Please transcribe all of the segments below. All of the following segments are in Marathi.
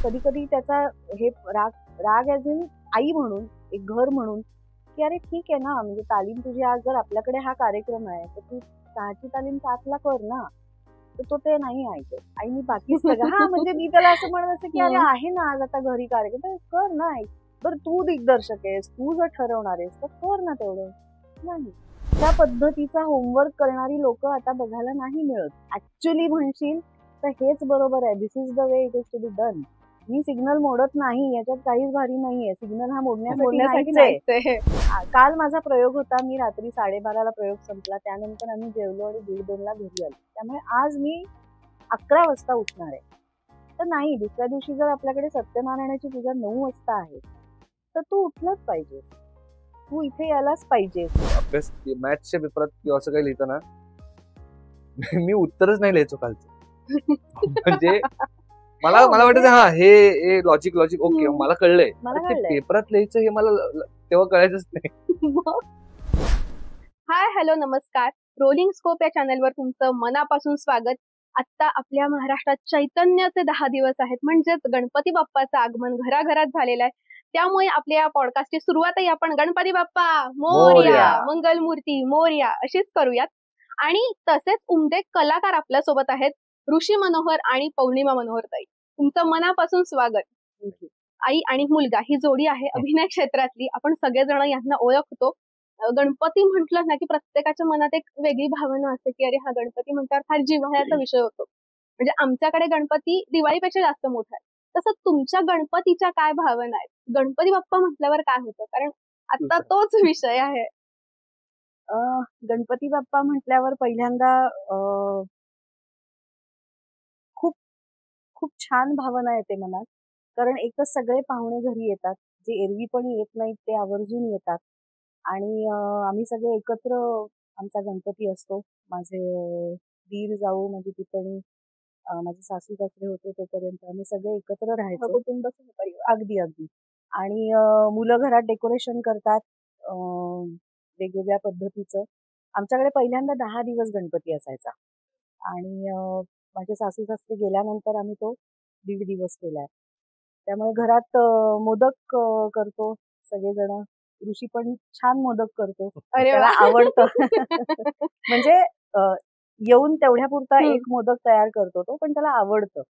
कधी कधी त्याचा हे राग ॲज इन आई म्हणून, एक घर म्हणून, की अरे ठीक आहे ना, म्हणजे तालीम तुझी आज जर आपल्याकडे हा कार्यक्रम आहे तर तू 6ची तालीम 7ला कर ना. तर तो ते नाही ऐकत. आणि मी बाकी सगळं हा म्हणजे मी त्याला असं म्हणत असते की अरे आहे ना आज आता घरी कार्यक्रम, तर कर ना. बरं तू दिग्दर्शक आहेस, तू जर ठरवणार आहेस तर कर ना तेवढं. नाही, त्या पद्धतीचा होमवर्क करणारी लोक आता बघायला नाही मिळत. ऍक्च्युली म्हणशील तर हेच बरोबर आहे. This is the way it is to be done. मी सिग्नल मोडत नाही, याच्यात काहीच भारी नाहीये. सिग्नल हा मोडण्यासाठी नाहीच. काल माझा प्रयोग होता, मी रात्री 12:30ला प्रयोग संपला, त्यानंतर आम्ही जेवलो आणि 1:30-2ला घरी आलो. त्यामुळे आज मी 11 वाजता उठणार आहे. तर नाही, दुसऱ्या दिवशी जर आपल्याकडे सत्यनारायणाची पूजा 9 वाजता आहे तर तू उठलंच पाहिजे, तू इथे यायलाच पाहिजे. अभ्यास मॅथ्सच्या पेपरात किंवा असं काही लिहिताना मी उत्तरच नाही लिहायचो कालचं. म्हणजे मला वाटायचं हा हे लॉजिक ओके मला कळलंय. पेपरात लिहायचं हे मला तेव्हा कळायचंच नाही. हाय हॅलो नमस्कार. रोलिंग स्कोप या चॅनलवर तुमचं मनापासून स्वागत. आता आपल्या महाराष्ट्रात चैतन्याचे 10 दिवस आहेत, म्हणजेच गणपती बाप्पाचं आगमन घराघरात झालेलं आहे. त्यामुळे आपल्या या पॉडकास्टची सुरुवातही आपण गणपती बाप्पा मोरया, मंगलमूर्ती मोरया अशीच करूयात. आणि तसेच उमदे कलाकार आपल्या सोबत आहेत, ऋषी मनोहर आणि पौर्णिमा मनोहर ताई. तुमचं मनापासून स्वागत. आई आणि मुलगा ही जोडी आहे अभिनय क्षेत्रातली. आपण सगळेजण यांना ओळखतो. गणपती म्हटलं ना की प्रत्येकाच्या मनात एक वेगळी भावना असते की अरे हा गणपती म्हटल्यावर फार जिव्हाळ्याचा विषय होतो. म्हणजे आमच्याकडे गणपती दिवाळीपेक्षा जास्त मोठा आहे. तसं तुमच्या गणपतीच्या काय भावना आहेत? गणपती बाप्पा म्हटल्यावर काय होतं? कारण आता तोच विषय आहे. गणपती बाप्पा म्हटल्यावर पहिल्यांदा खूप खूप छान भावना येते मनात. कारण एकच सगळे पाहुणे घरी येतात, जे एरवी पण येत नाहीत ते आवर्जून येतात. आणि आम्ही सगळे एकत्र आमचा गणपती असतो. माझे दीर जाऊ, माझी पुतणी, माझे सासू सासरे होते तोपर्यंत आम्ही सगळे एकत्र राहायचो. कुटुंब अगदी अगदी. आणि मुलं घरात डेकोरेशन करतात वेगवेगळ्या पद्धतीचं. आमच्याकडे पहिल्यांदा 10 दिवस गणपती असायचा आणि माझे सासू सासरे गेल्यानंतर आम्ही तो 1.5 दिवस केलाय. त्यामुळे घरात मोदक करतो सगळेजण. ऋषी पण छान मोदक करतो, त्याला आवडतं. म्हणजे येऊन तेवढ्यापुरता एक मोदक तयार करतो तो, पण त्याला आवडतं.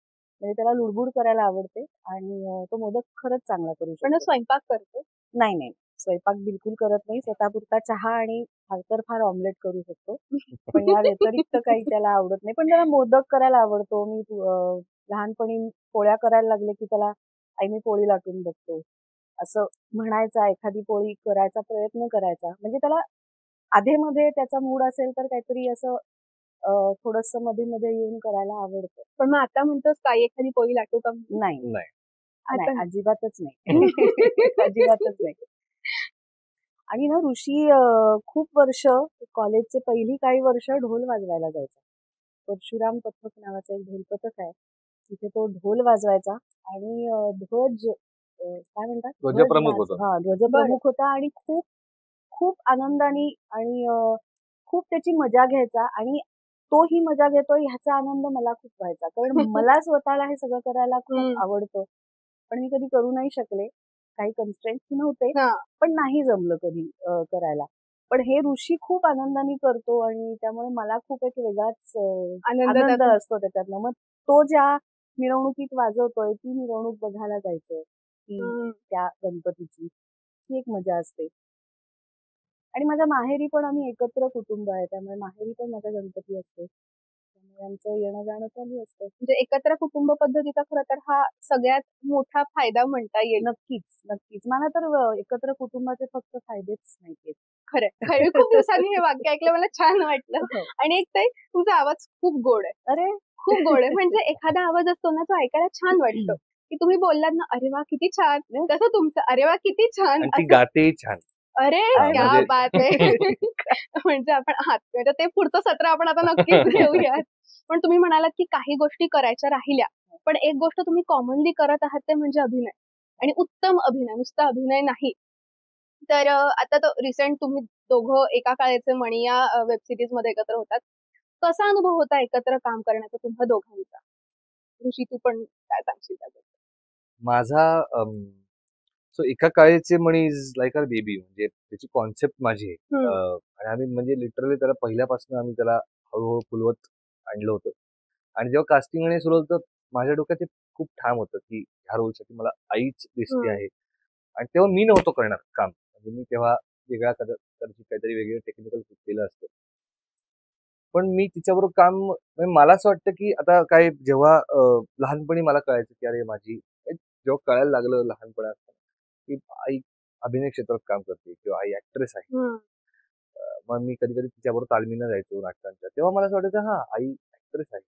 म्हणजे त्याला लुडबुड करायला आवडते आणि तो मोदक खरंच चांगला करू शकतो. पण स्वयंपाक करतो? नाही, स्वयंपाक बिलकुल करत नाही. स्वतःपुरता चहा आणि फार ऑमलेट करू शकतो. पण या व्यतिरिक्त काही त्याला आवडत नाही. पण त्याला मोदक करायला आवडतो. मी लहानपणी पोळ्या करायला लागले की त्याला आई मी पोळी लाटून बघतो असं म्हणायचा. एखादी पोळी करायचा प्रयत्न करायचा. म्हणजे त्याला आधेमध्ये त्याचा मूड असेल तर काहीतरी असं थोडस मध्ये मध्ये येऊन करायला आवडतं. पण मग आता म्हणतोस काय एखादी पोळी लाटू का? नाही, अजिबातच नाही. अजिबातच नाही. आणि ना ऋषी खूप वर्ष कॉलेजचे पहिली काही वर्ष ढोल वाजवायला जायचा. परशुराम पथक नावाचं एक ढोल पथक आहे, तिथे तो ढोल वाजवायचा. आणि ध्वज काय म्हणतात, ध्वजप्रमुख होता. आणि खूप खूप आनंदाने आणि खूप त्याची मजा घ्यायचा. आणि तो ही मजा घेतो ह्याचा आनंद मला खूप व्हायचा. कारण मला स्वतःला हे सगळं करायला खूप आवडतं, पण मी कधी करू नाही शकले. काही कन्स्ट्रेंट्स नव्हते, पण नाही जमलं कधी करायला. पण हे ऋषी खूप आनंदाने करतो आणि त्यामुळे मला खूप एक वेगळाच आनंद असतो त्याच्यातनं. मग तो ज्या मिरवणुकीत वाजवतोय ती मिरवणूक बघायला जायचं की त्या गणपतीची, ती एक मजा असते. आणि माझ्या माहेरी पण आम्ही एकत्र कुटुंब आहे, त्यामुळे माहेरी पण माझा गणपती असतो. त्यामुळे आमचं येणं जाणं चालू असतं. म्हणजे एकत्र कुटुंब पद्धतीचा खरं तर हा सगळ्यात मोठा फायदा म्हणता येईल. नक्कीच. मला तर एकत्र कुटुंबाचे फक्त फायदेच माहितीयेत. खरं खूप दिवसांनी हे वाक्य ऐकलं, मला छान वाटलं. आणि एक ताई तुमचा आवाज खूप गोड आहे. अरे खूप गोड आहे. म्हणजे एखादा आवाज असतो ना तो ऐकायला छान वाटतो. की तुम्ही बोललात ना अरे वा किती छान, तसं तुमचं अरे वा किती छान, गातेही छान. अरे क्या बात आहे. म्हणजे आपण म्हणजे ते पुढचं सत्र आपण आता नक्कीच घेऊयात. पण तुम्ही म्हणालात की काही गोष्टी करायच्या राहिल्या, पण एक गोष्ट तुम्ही कॉमनली करत आहात ते म्हणजे अभिनय. आणि उत्तम अभिनय, नुसता अभिनय नाही. तर आता तो रिसेंट तुम्ही दोघं एका काळाचे मणी या वेब सिरीज मध्ये एकत्र होतात. कसा अनुभव होता एकत्र काम करण्याचा तुम्हा दोघांचा? ऋषी तू पण काय सांगशील त्याबद्दल? माझा सो एका काळेचे मणी इज लाईक आर बेबी, म्हणजे त्याची कॉन्सेप्ट माझी आहे. आणि आम्ही म्हणजे लिटरली त्याला पहिल्यापासून आम्ही त्याला हळूहळू फुलवत आणलं होतं. आणि जेव्हा कास्टिंग आणि सुरू होतं, माझ्या डोक्यात ते खूप ठाम होतं की ह्या रोलसाठी मला आईच दिसते आहे. आणि तेव्हा मी नव्हतो करणार काम, म्हणजे मी तेव्हा वेगळ्या कदाचित काहीतरी वेगळं टेक्निकल केलं असतं. पण मी तिच्याबरोबर काम, म्हणजे मला असं वाटतं की आता काय, जेव्हा लहानपणी मला कळायचं की अरे माझी, जेव्हा कळायला लागलं लहानपणात की आई अभिनय क्षेत्रात काम करते किंवा आई ऍक्ट्रेस आहे. मग मी कधी कधी तिच्याबरोबर तालमीनं जायचो नाटकांच्या, तेव्हा मला असं वाटायचं हा आई ऍक्ट्रेस आहे.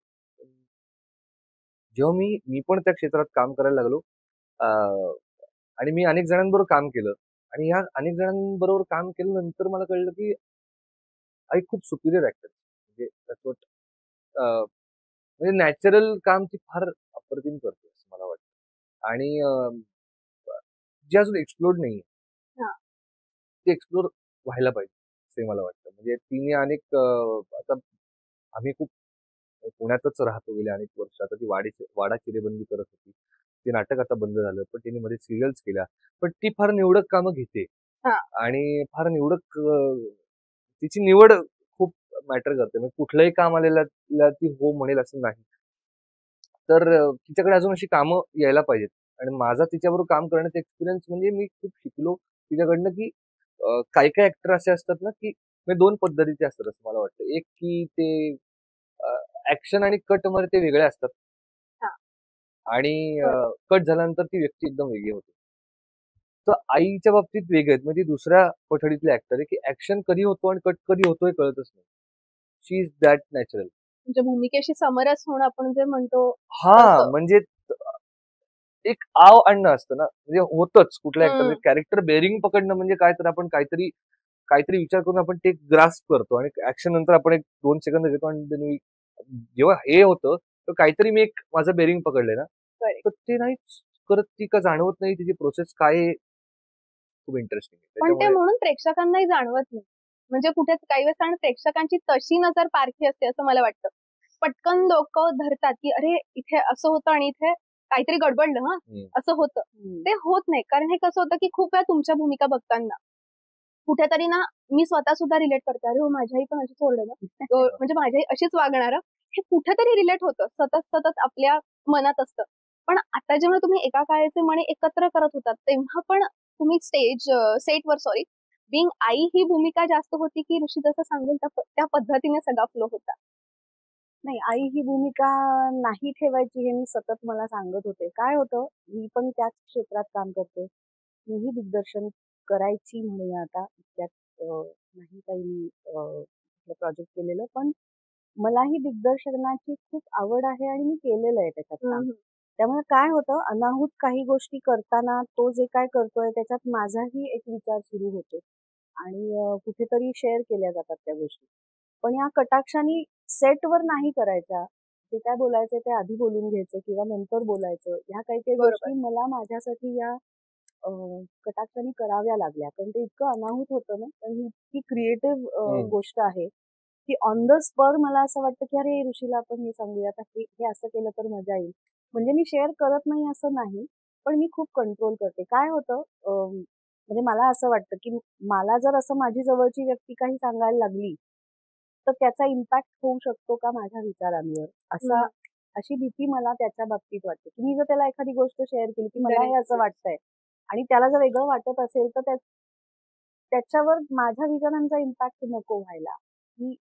जेव्हा मी मी पण त्या क्षेत्रात काम करायला लागलो, आणि मी अनेक जणांबरोबर काम केलं, आणि ह्या अनेक जणांबरोबर काम केल्यानंतर मला कळलं की आई खूप सुपिरियर ऍक्टर, म्हणजे that's what, म्हणजे नॅचरल काम ती फार अप्रतिम करते असं मला वाटतं. आणि जे अजून एक्सप्लोर नाही, ते एक्सप्लोर व्हायला पाहिजे असे मला वाटतं. म्हणजे तिने अनेक आता आम्ही खूप पुण्यातच राहतो गेले अनेक वर्ष. आता ती वाडा चिरेबंदी करत होती. ते नाटक आता बंद झालं, पण तिने मध्ये सिरियल्स केल्या. पण ती फार निवडक कामं घेते. आणि फार निवडक, तिची निवड खूप मॅटर करते. म्हणजे कुठलंही काम आलेलं ती हो म्हणेल असं नाही. तर तिच्याकडे अजून अशी कामं यायला पाहिजेत. आणि माझा तिच्याबरोबर काम करण्याचा एक्सपिरियन्स म्हणजे मी खूप शिकलो तिच्याकडनं की काही काही ऍक्टर असे असतात ना की म्हणजे दोन पद्धतीचे असतात असं मला वाटतं. एक की ते ऍक्शन आणि कट मध्ये ते वेगळे असतात, आणि कट झाल्यानंतर ती व्यक्ती एकदम वेगळी होते. तर आईच्या बाबतीत वेगळे आहेत, म्हणजे ती दुसऱ्या पठडीतली ऍक्टर आहे की ऍक्शन कधी होतो आणि कट कधी होतोय कळतच नाही. शी इज दॅट नॅचरल. म्हणजे भूमिकेशी समरस होणं आपण जे म्हणतो. हा, म्हणजे एक आव आणणं असतं ना, म्हणजे होतच कुठल्या ऍक्टरचे कॅरेक्टर बेरिंग पकडणं म्हणजे काय, तर आपण काहीतरी काहीतरी विचार करून आपण ते ग्रास्प करतो, आणि ऍक्शन नंतर आपण एक 2 सेकंद घेतो, आणि जेव्हा हे होतं तर काहीतरी मी एक माझं बेरिंग पकडले ना, तर ते नाही करत, ती का जाणवत नाही तिची प्रोसेस काय आहे. खूप इंटरेस्टिंग आहे पण ते त्याच्यामुळे. म्हणून प्रेक्षकांनाही जाणवत नाही. म्हणजे कुठे काही वेळेस कारण प्रेक्षकांची तशी नजर पारखी असते असं मला वाटतं. पटकन लोक धरतात की अरे इथे असं होतं आणि इथे काहीतरी गडबडलं हा असं होतं. ते होत नाही, कारण हे कसं होतं की खूप वेळा तुमच्या भूमिका बघताना कुठेतरी ना मी स्वतः सुद्धा रिलेट करते, अरे हो माझ्याही पण अशीच ओरडलं ना, म्हणजे माझ्याही अशीच वागणार, हे कुठेतरी रिलेट होतं, सतत सतत आपल्या मनात असतं. पण आता जेव्हा तुम्ही एका काळाचे म्हणे एकत्र करत होतात तेव्हा पण तुम्ही सेटवर सॉरी बिंग आई ही भूमिका जास्त होती की ऋषी जसं सांगेल त्या पद्धतीने सगळा फ्लो होता? नाही, आई ही भूमिका नाही ठेवायची हे मी सतत मला सांगत होते. काय होतं, मी पण त्याच क्षेत्रात काम करते. मीही दिग्दर्शन करायची म्हणूया आता. त्यात नाही काही मी प्रोजेक्ट केलेलं, पण मलाही दिग्दर्शनाची खूप आवड आहे आणि मी केलेलं आहे त्याच्यात काम. त्यामुळे काय होतं, अनाहूत काही गोष्टी करताना तो जे काय करतोय त्याच्यात माझाही एक विचार सुरू होतो, आणि कुठेतरी शेअर केल्या जातात त्या गोष्टी. पण या कटाक्षाने सेटवर नाही करायच्या. जे काय बोलायचं ते आधी बोलून घ्यायचं किंवा नंतर बोलायचं. ह्या काही काही गोष्टी मला माझ्यासाठी या कटाक्षाने कराव्या लागल्या. कारण ते इतकं अनाहूत होतं ना, कारण ही इतकी क्रिएटिव्ह गोष्ट आहे की ऑन द स्पर मला असं वाटतं की अरे ऋषीला आपण हे सांगूया, आता हे हे असं केलं तर मजा येईल. म्हणजे मी शेअर करत नाही असं नाही, पण मी खूप कंट्रोल करते. काय होतं, म्हणजे मला असं वाटतं की मला जर असं माझी जवळची व्यक्ती काही सांगायला लागली, तर त्याचा इम्पॅक्ट होऊ शकतो का माझ्या विचारांवर, अशी भीती मला त्याच्या बाबतीत वाटते. की मी जर त्याला एखादी गोष्ट शेअर केली की मला हे असं वाटतंय आणि त्याला जर वेगळं वाटत असेल, तर त्याच्यावर माझ्या विचारांचा इम्पॅक्ट नको व्हायला, की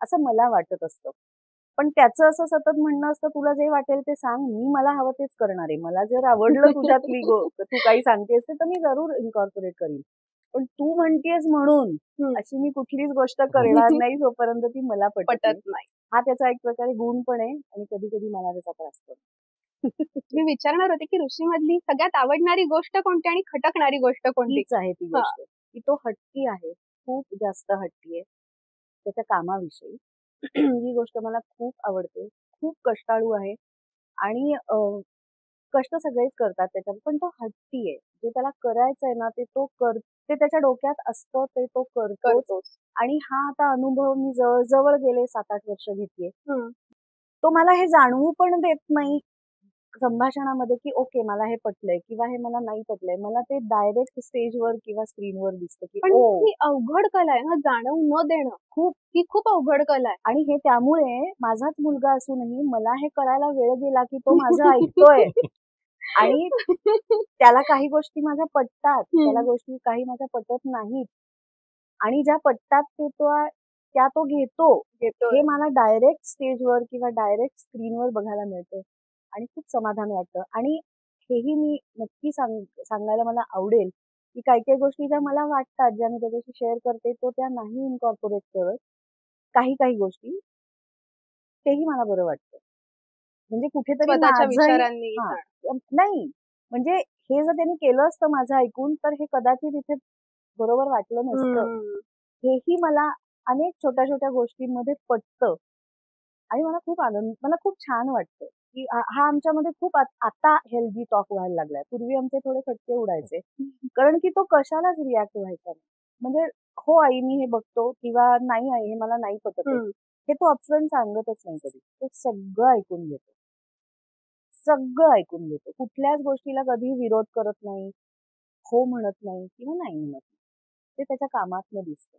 असं मला वाटत असतं. पण त्याचं असं सतत म्हणणं असतं, तुला जे वाटेल ते सांग, मी मला हवं तेच करणार आहे. मला जर आवडलं तुझ्यातली तू काही सांगतेस तर मी जरूर इन्कॉर्पोरेट करीन. पण तू म्हणतेस म्हणून अशी मी कुठलीच गोष्ट करणार नाही जोपर्यंत ती मला पटत नाही. हा त्याचा एक प्रकारे गुण पण आहे, आणि कधी कधी मला त्याचा त्रास पण. मी विचारणार होते की ऋषी मधली सगळ्यात आवडणारी गोष्ट कोणती आणि खटकणारी गोष्ट कोणती? हीच आहे ती गोष्ट, की तो हट्टी आहे, खूप जास्त हट्टी आहे त्याच्या कामाविषयी. ही गोष्ट मला खूप आवडते. खूप कष्टाळू आहे, आणि कष्ट सगळेच करतात त्याच्यात, पण तो हट्टी आहे. जे त्याला करायचंय ना ते ते त्याच्या डोक्यात असतं, ते तो करतोच. आणि हा आता अनुभव मी जवळ गेले 7-8 वर्ष घेतेय. तो मला हे जाणवू पण देत नाही संभाषणामध्ये की ओके मला हे पटलंय किंवा हे मला नाही पटलंय, मला ते डायरेक्ट स्टेजवर किंवा स्क्रीनवर दिसतं की पण ओ ही अवघड कला आहे ना, जाणवू न देणं. ही खूप अवघड कला आहे. आणि हे त्यामुळे माझाच मुलगा असूनही मला हे कळायला वेळ गेला की तो माझं ऐकतोय आणि त्याला काही गोष्टी माझ्या पटतात, त्याला गोष्टी काही माझ्या पटत नाहीत आणि ज्या पटतात त्या तो घेतो. हे मला डायरेक्ट स्टेजवर किंवा डायरेक्ट स्क्रीनवर बघायला मिळतं आणि खूप समाधान वाटतं. आणि हेही मी नक्की सांगायला मला आवडेल की काही काही गोष्टी ज्या मला वाटतात, ज्या मी त्याच्याशी शेअर करते, तो त्या नाही इनकॉर्पोरेट करत. काही काही गोष्टी तेही मला बरं वाटतं. म्हणजे कुठेतरी स्वतःच्या माझंही विचारांनी. नाही म्हणजे हे जर त्यांनी केलं असतं माझं ऐकून तर हे कदाचित इथे बरोबर वाटलं नसतं. हेही मला अनेक छोट्या छोट्या गोष्टींमध्ये पटतं आणि मला खूप छान वाटतं की हा आमच्यामध्ये खूप आता हेल्दी टॉक व्हायला लागलाय. पूर्वी आमचे थोडे खटके उडायचे कारण की तो कशालाच रिॲक्ट व्हायचा नाही. म्हणजे हो आई मी हे बघतो किंवा नाही आई हे मला नाही पटत आहे. हे तो अपफ्रंट सांगतच नाही कधी. तो सगळं ऐकून घेतो. सगळं ऐकून घेतो. कुठल्याच गोष्टीला कधी विरोध करत नाही, हो म्हणत नाही किंवा नाही म्हणत नाही. ते त्याच्या कामातनं दिसतं.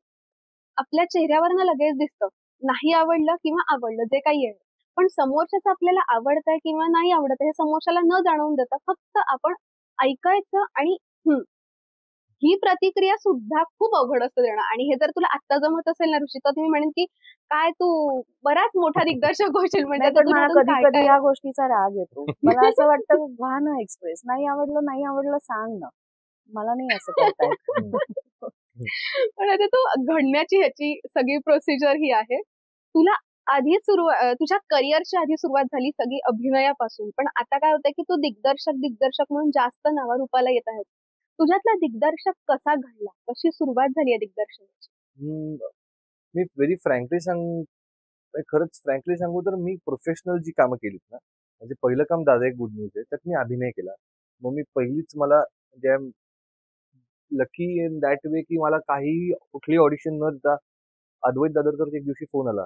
आपल्या चेहऱ्यावरनं लगेच दिसतं. नाही आवडलं किंवा आवडलं जे काही आहे. पण समोरच्याचं आपल्याला आवडतंय किंवा नाही आवडत हे समोरच्याला न जाणवून देता फक्त आपण ऐकायचं आणि ही प्रतिक्रिया सुद्धा खूप अवघड असतं देणं. आणि हे जर तुला आत्ता जमत असेल ना ऋषी, तर मी म्हणेन की काय तू बराच मोठा दिग्दर्शक होशील. म्हणजे पण मला कधी काय कधी काय या गोष्टीचा राग येतो. मला असं वाटतं व्हा ना एक्सप्रेस. नाही आवडलं सांग ना. मला नाही असं करता येत. पण आता तू घडण्याची ह्याची सगळी प्रोसिजर ही आहे. तुला आधी तुझ्या करिअरच्या आधी सुरुवात झाली सगळी अभिनयापासून. पण आता काय होतंय की तू दिग्दर्शक म्हणून जास्त नावारूपाला येत आहेस. तुझ्यातला दिग्दर्शक कसा घडला? कशी सुरुवात झाली आहे दिग्दर्शनाची? मी व्हेरी फ्रँकली खरंच फ्रँकली सांगू तर मी प्रोफेशनल जी कामं केलीत ना, म्हणजे पहिलं काम दादा एक गुड न्यूज आहे, त्यात मी अभिनय केला. मग मी पहिलीच मला म्हणजे लकी इन दॅट वे की मला काही कुठली ऑडिशन न देता अद्वैत दादरकर एक दिवशी फोन आला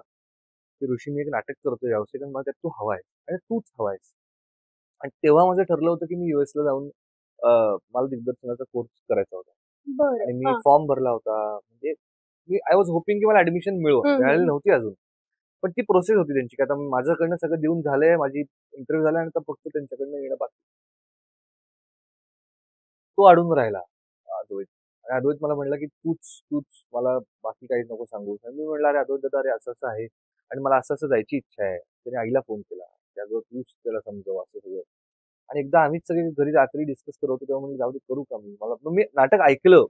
की ऋषी मी एक नाटक करतोय व्यावसायिक आणि मला त्यात तू हवाय आणि तूच हवायस. आणि तेव्हा माझं ठरलं होतं की मी युएसला जाऊन मला दिग्दर्शनाचा कोर्स करायचा होता आणि मी फॉर्म भरला होता. म्हणजे आय वॉज होपिंग की मला ऍडमिशन मिळालेली नव्हती अजून, पण ती प्रोसेस होती त्यांची की आता माझ्याकडनं सगळं देऊन झालंय, माझी इंटरव्ह्यू झाला आणि फक्त त्यांच्याकडनं येणं बाकी. तो अडून राहिला अद्वैत. आणि अद्वैत मला म्हणला की तूच मला बाकी काही नको सांगू. मी म्हणलं अरे अद्वैत दादा अरे असं आहे आणि मला असं जायची इच्छा आहे. त्याने आईला फोन केला त्याजवळ तूच त्याला समजव असं सगळं. आणि एकदा आम्हीच सगळे घरी रात्री डिस्कस करत होतो तेव्हा म्हणजे जाऊ दे करू का मी नाटक ऐकलं.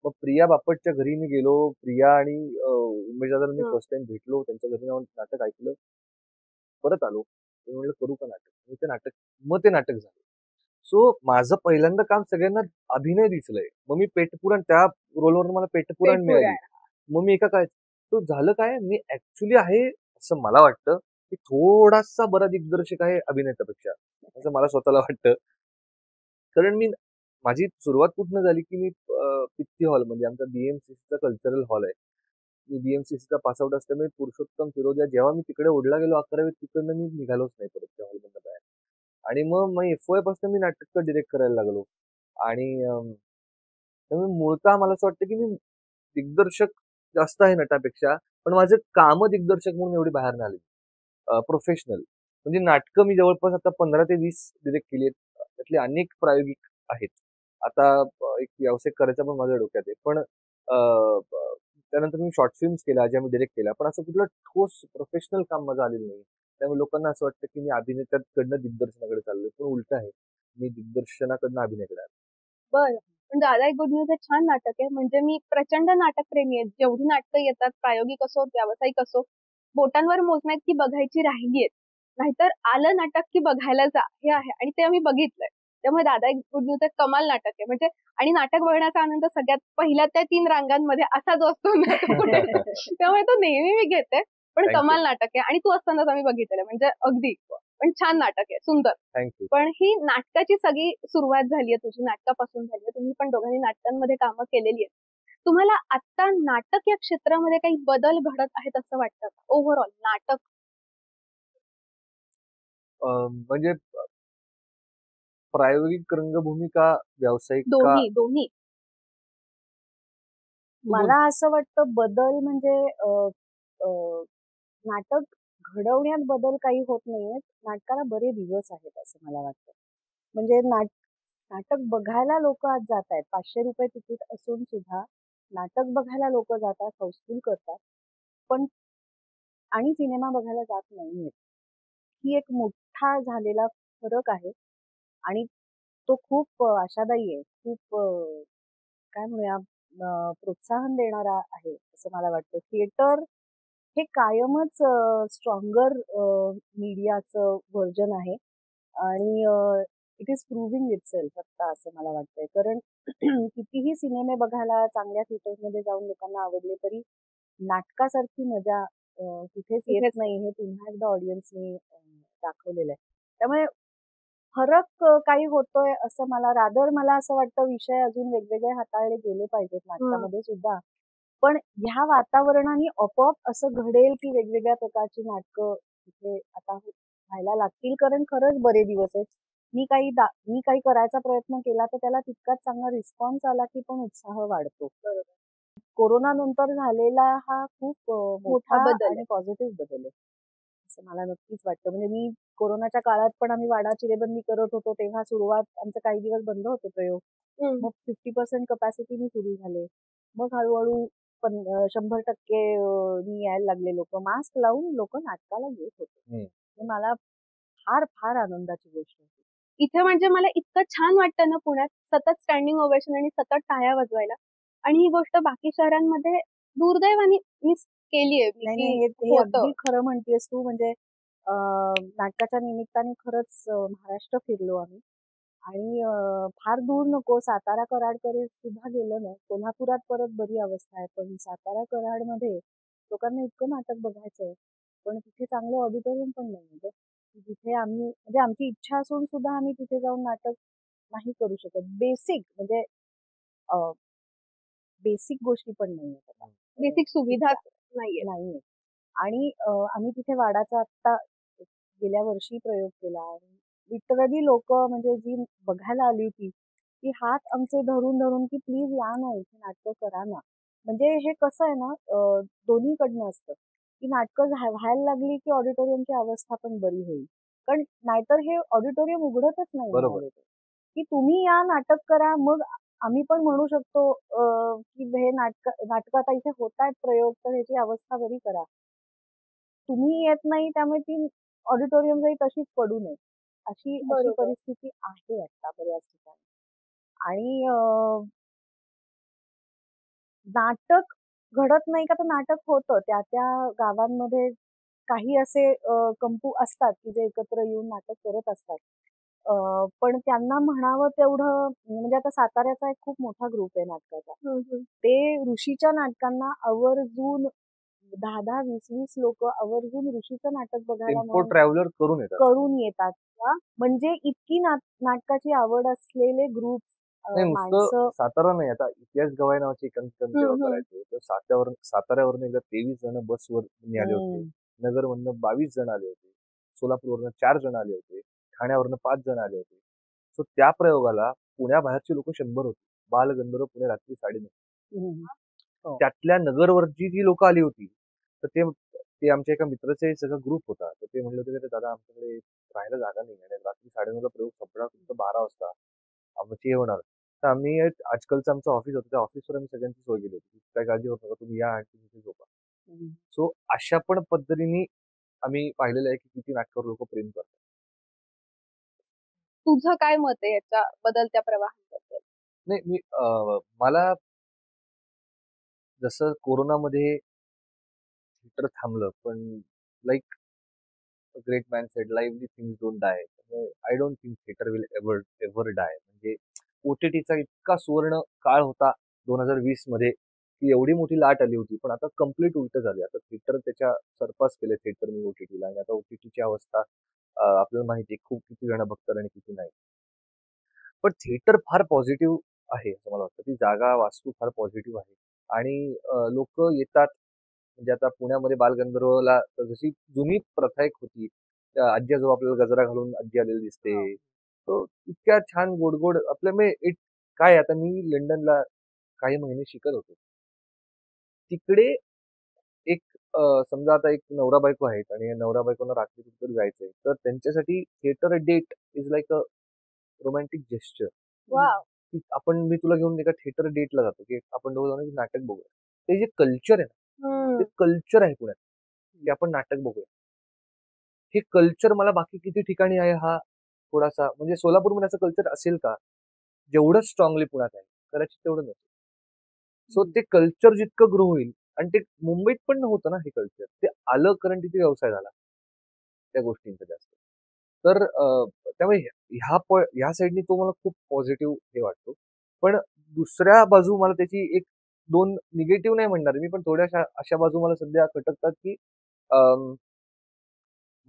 मग प्रिया बापटच्या घरी मी गेलो. प्रिया आणि उमेश दादाला मी फर्स्ट टाइम भेटलो. त्यांच्या घरी जाऊन नाटक ऐकलं. परत आलो. मी म्हणलं करू का नाटक? मग ते नाटक झालं. सो माझं पहिल्यांदा काम सगळ्यांना अभिनय दिसलंय. मग मी पेटपुराण त्या रोलवर मला पेटपुराण मिळाली. मग मी काय तो झालं काय मी ऍक्च्युली आहे असं मला वाटतं की थोडासा बरा दिग्दर्शक आहे अभिनेत्यापेक्षा असं मला स्वतःला वाटतं. कारण माझी सुरुवात कुठनं झाली की मी पित्ती हॉल म्हणजे आमचा बीएमसीसीचा कल्चरल हॉल आहे. मी बीएमसीसीचा पासआउट असल्यामुळे पुरुषोत्तम फिरोदिया जेव्हा मी तिकडे ओढला गेलो 11वीत तिकडनं मी निघालोच नाही परत त्या हॉलमधनं बाहेर. आणि मग एफओआय पासून मी नाटक डिरेक्ट करायला लागलो. आणि त्यामुळे मूळतः मला असं वाटतं की मी दिग्दर्शक जास्त आहे नटापेक्षा, पण माझे काम दिग्दर्शक म्हणून एवढी बाहेर नाही आली. प्रोफेशनल म्हणजे नाटकं मी जवळपास आता 15 ते 20 डिरेक्ट केली आहेत. त्यातले अनेक प्रायोगिक आहेत. आता एक व्यावसायिक करायचा पण माझ्या डोक्यात आहे. पण त्यानंतर मी शॉर्ट फिल्म्स केल्या ज्या मी डिरेक्ट केल्या. पण असं कुठलं ठोस प्रोफेशनल काम माझं आलेलं नाही. त्यामुळे लोकांना असं वाटतं की मी अभिनेत्याकडनं दिग्दर्शनाकडे चाललोय. पण उलट आहे. मी दिग्दर्शनाकडनं अभिनयाकडे आलो. बरं. पण दादा एक गुड न्यूज हे छान नाटक आहे. म्हणजे मी प्रचंड नाटकप्रेमी आहे. जेवढी नाटकं येतात प्रायोगिक असो, व्यावसायिक असो, बोटांवर मोजण्यात की बघायची राहिली आहेत. नाहीतर आलं नाटक की बघायला जा हे आहे आणि ते आम्ही बघितलंय. त्यामुळे दादा एक गुड न्यूज एक कमाल नाटक आहे. म्हणजे आणि नाटक बघण्याचा आनंद सगळ्यात पहिल्या त्या 3 रांगांमध्ये असा जो असतो ना त्यामुळे तो नेहमी मी घेते. पण कमाल नाटक आहे आणि तू असतानाच आम्ही बघितलेलं म्हणजे अगदी. पण छान नाटक आहे, सुंदर. थँक्यू. पण ही नाटकाची सगळी सुरुवात झाली आहे तुझी, नाटकापासून झाली आहे. तुम्ही पण दोघांनी नाटकांमध्ये कामं केलेली आहेत. तुम्हाला आता नाटक या क्षेत्रामध्ये काही बदल घडत आहेत असं वाटतं का? ओव्हरऑल नाटक म्हणजे प्रायोगिक रंगभूमी का व्यावसायिक का? दोन्ही दोन्ही. मला असं वाटतं बदल म्हणजे नाटक घडवण्यात बदल काही होत नाहीयेत. नाटकाला बरे दिवस आहेत असं मला वाटतं. म्हणजे नाटक बघायला लोक आज जात आहेत. 500 रुपये तिकीट असून सुद्धा नाटक बघायला लोक जातात, हाऊसफुल करतात. पण आणि सिनेमा बघायला जात नाहीयेत. ही एक मोठा झालेला फरक आहे आणि तो खूप आशादायी आहे. खूप काय म्हणूया प्रोत्साहन देणारा आहे असं मला वाटतं. थिएटर हे कायमच स्ट्रॉंगर मीडियाचं व्हर्जन आहे आणि इट इज प्रूव्हिंग इटसेल्फ आता असं मला वाटतंय. कारण कितीही सिनेमे बघायला चांगल्या थिएटरमध्ये जाऊन लोकांना आवडले तरी नाटकासारखी मजा कुठेच येत नाही हे पुन्हा एकदा ऑडियन्सने दाखवलेलं आहे. त्यामुळे फरक काही होतोय असं मला असं वाटतं विषय अजून वेगवेगळे हाताळले गेले पाहिजेत नाटकामध्ये सुद्धा. पण ह्या वातावरणाने आपोआप असं घडेल की वेगवेगळ्या प्रकारची नाटकं तिथे आता व्हायला लागतील. कारण खरंच बरे दिवस आहेत. मी काही करायचा प्रयत्न केला तर त्याला तितकाच चांगला रिस्पॉन्स आला की पण उत्साह वाढतो. कोरोना नंतर झालेला हा खूप मोठा बदल आहे. आणि पॉझिटिव्ह बदल आहे असं मला नक्कीच वाटतं. म्हणजे मी कोरोनाच्या काळात पण आम्ही वाडा चिरेबंदी करत होतो तेव्हा सुरुवात आमचे काही दिवस बंद होते प्रयोग. मग 50% कपॅसिटीने सुरू झाले. मग हळूहळू 100% नी यायला लागले लोक. मास्क लावून लोक नाटकाला येत होते. हे मला फार फार आनंदाची गोष्ट होती. इथे म्हणजे मला इतकं छान वाटतं ना पुण्यात सतत स्टँडिंग ओवेशन आणि सतत टाळ्या वाजवायला. आणि ही गोष्ट बाकी शहरांमध्ये दुर्दैवाने मिस केलीये मी, नाही की नाही हे होतं. अगदी खरं म्हणतेस तू. म्हणजे नाटकाच्या निमित्ताने खरंच महाराष्ट्र फिरलो आम्ही आणि फार दूर नको सातारा कराडकडे सुद्धा गेलो ना. कोल्हापुरात परत बरी अवस्था आहे पण सातारा कराडमध्ये लोकांना इतकं नाटक बघायचंय पण तिथे चांगलं ऑडिटोरियम पण नाही जिथे आम्ही म्हणजे आमची इच्छा असून सुद्धा आम्ही तिथे जाऊन नाटक नाही करू शकत. बेसिक म्हणजे बेसिक गोष्टी पण नाहीये. बेसिक सुविधा नाहीये. नाहीये. आणि आम्ही तिथे वाडाचा आत्ता गेल्या वर्षी प्रयोग केला आणि लिटरली लोक म्हणजे जी बघायला आली होती ती हात आमचे धरून धरून की प्लीज या ना इथे नाटकं करा ना. म्हणजे हे कसं आहे ना दोन्हीकडनं असतं की नाटकं व्हायला लागली की ऑडिटोरियमची अवस्था पण बरी होईल. कारण नाहीतर हे ऑडिटोरियम उघडतच नाही बरोबर. म्हणाले की तुम्ही या नाटक करा मग आम्ही पण म्हणू शकतो की हे नाटक आता इथे होत आहेत प्रयोग तर ह्याची अवस्था बरी करा. तुम्ही येत नाही त्यामुळे ती ऑडिटोरियम जाई तशीच पडू नये अशी परिस्थिती आहे आता बऱ्याच ठिकाणी. आणि नाटक घडत नाही का तर नाटक होतं त्या त्या गावांमध्ये काही असे कंपू असतात की जे एकत्र येऊन नाटक करत असतात. पण त्यांना म्हणावं तेवढं म्हणजे आता साताऱ्याचा एक खूप मोठा ग्रुप आहे नाटकाचा. ते ऋषीच्या नाटकांना आवर्जून 10-10, 20-20 लोक आवर्जून ऋषीचं नाटक बघायला टेम्पो ट्रॅव्हलर करून येतात. म्हणजे इतकी नाटकाची आवड असलेले ग्रुप नाही नुसतं माणसं. सातारा नाही आता इतिहास गवाय नावाचे एकांकिका जेव्हा करायचो तर साताऱ्यावरून एकदा 23 जण बसवर आले होते. नगरमधनं 22 जण आले होते. सोलापूरवरनं 4 जण आले होते. ठाण्यावरनं 5 जण आले होते. सो त्या प्रयोगाला पुण्याबाहेरची लोक 100 होती. बालगंधर्व पुणे रात्री 9:30. त्यातल्या नगरवरची जी लोक आली होती तर ते आमच्या एका मित्राचे सगळा ग्रुप होता. तर ते म्हणले होते की दादा आमच्याकडे राहायला जागा नाही आणि रात्री 9:30ला प्रयोग संपणार तुमचं 12 वाजता आमची हे होणार. तर आम्ही आजकालचं आमचं ऑफिस होतं त्या ऑफिसवर आम्ही सगळ्यांची सोय केली होती. काय काळजी होत नका तुम्ही या आणि तुम्ही झोपा. सो अशा पण पद्धतीने आम्ही पाहिलेलं आहे की किती नाटकावर लोक प्रेम करतात. तुझं काय मत आहे याच्या बदलत्या प्रवाहाबद्दल? नाही मला जसं कोरोनामध्ये थिएटर थांबलं पण like great man said lively things don't die. I don't think theatre will ever die. म्हणजे ओटीटीचा इतका सुवर्ण काळ होता 2020 मध्ये की एवढी मोठी लाट आली होती पण आता कम्प्लीट उलट झाले. आता थिएटर त्याच्या सरपास केले थिएटरनी ओटीटीला आणि आता ओटीटीची अवस्था आपल्याला माहिती आहे खूप किती जण बघतात आणि किती नाही. पण थिएटर फार पॉझिटिव्ह आहे असं मला वाटतं. ती जागा वास्तू फार पॉझिटिव्ह आहे आणि लोक येतात. म्हणजे आता पुण्यामध्ये बालगंधर्वला जशी जुनी प्रथा एक होती. आजी आजोबा आपल्याला गजरा घालून आजी आलेली दिसते. तो इतक्या छान गोड गोड आपल्या काय आता मी लंडनला काही महिने शिकत होतो. तिकडे एक समजा आता एक नवरा बायको आहेत आणि नवरा बायकोला रात्री कुठेतरी जायचंय, तर त्यांच्यासाठी theatre date is like a romantic gesture. Wow. मी तुला घेऊन एका थिएटर डेटला जातो, की आपण दोघं जाऊन एक नाटक बघूया. ते जे कल्चर आहे ना, ते कल्चर आहे पुण्यात, की आपण नाटक बघूया. हे कल्चर मला बाकी किती ठिकाणी आहे हा थोडासा म्हणजे सोलापूरमध्ये असं कल्चर असेल का? जेवढं स्ट्रॉंगली पुण्यात आहे, कदाचित तेवढं नसेल. सो ते कल्चर जितकं ग्रो होईल आणि ते मुंबईत पण नव्हतं ना हे कल्चर. ते आलं कारण तिथे व्यवसाय झाला त्या गोष्टींचा जास्त. तर त्यामुळे ह्या साईडनी तो मला खूप पॉझिटिव्ह हे वाटतो. पण दुसऱ्या बाजू मला त्याची एक 2 निगेटिव्ह नाही म्हणणार मी, पण थोड्याशा अशा बाजू मला सध्या खटकतात, की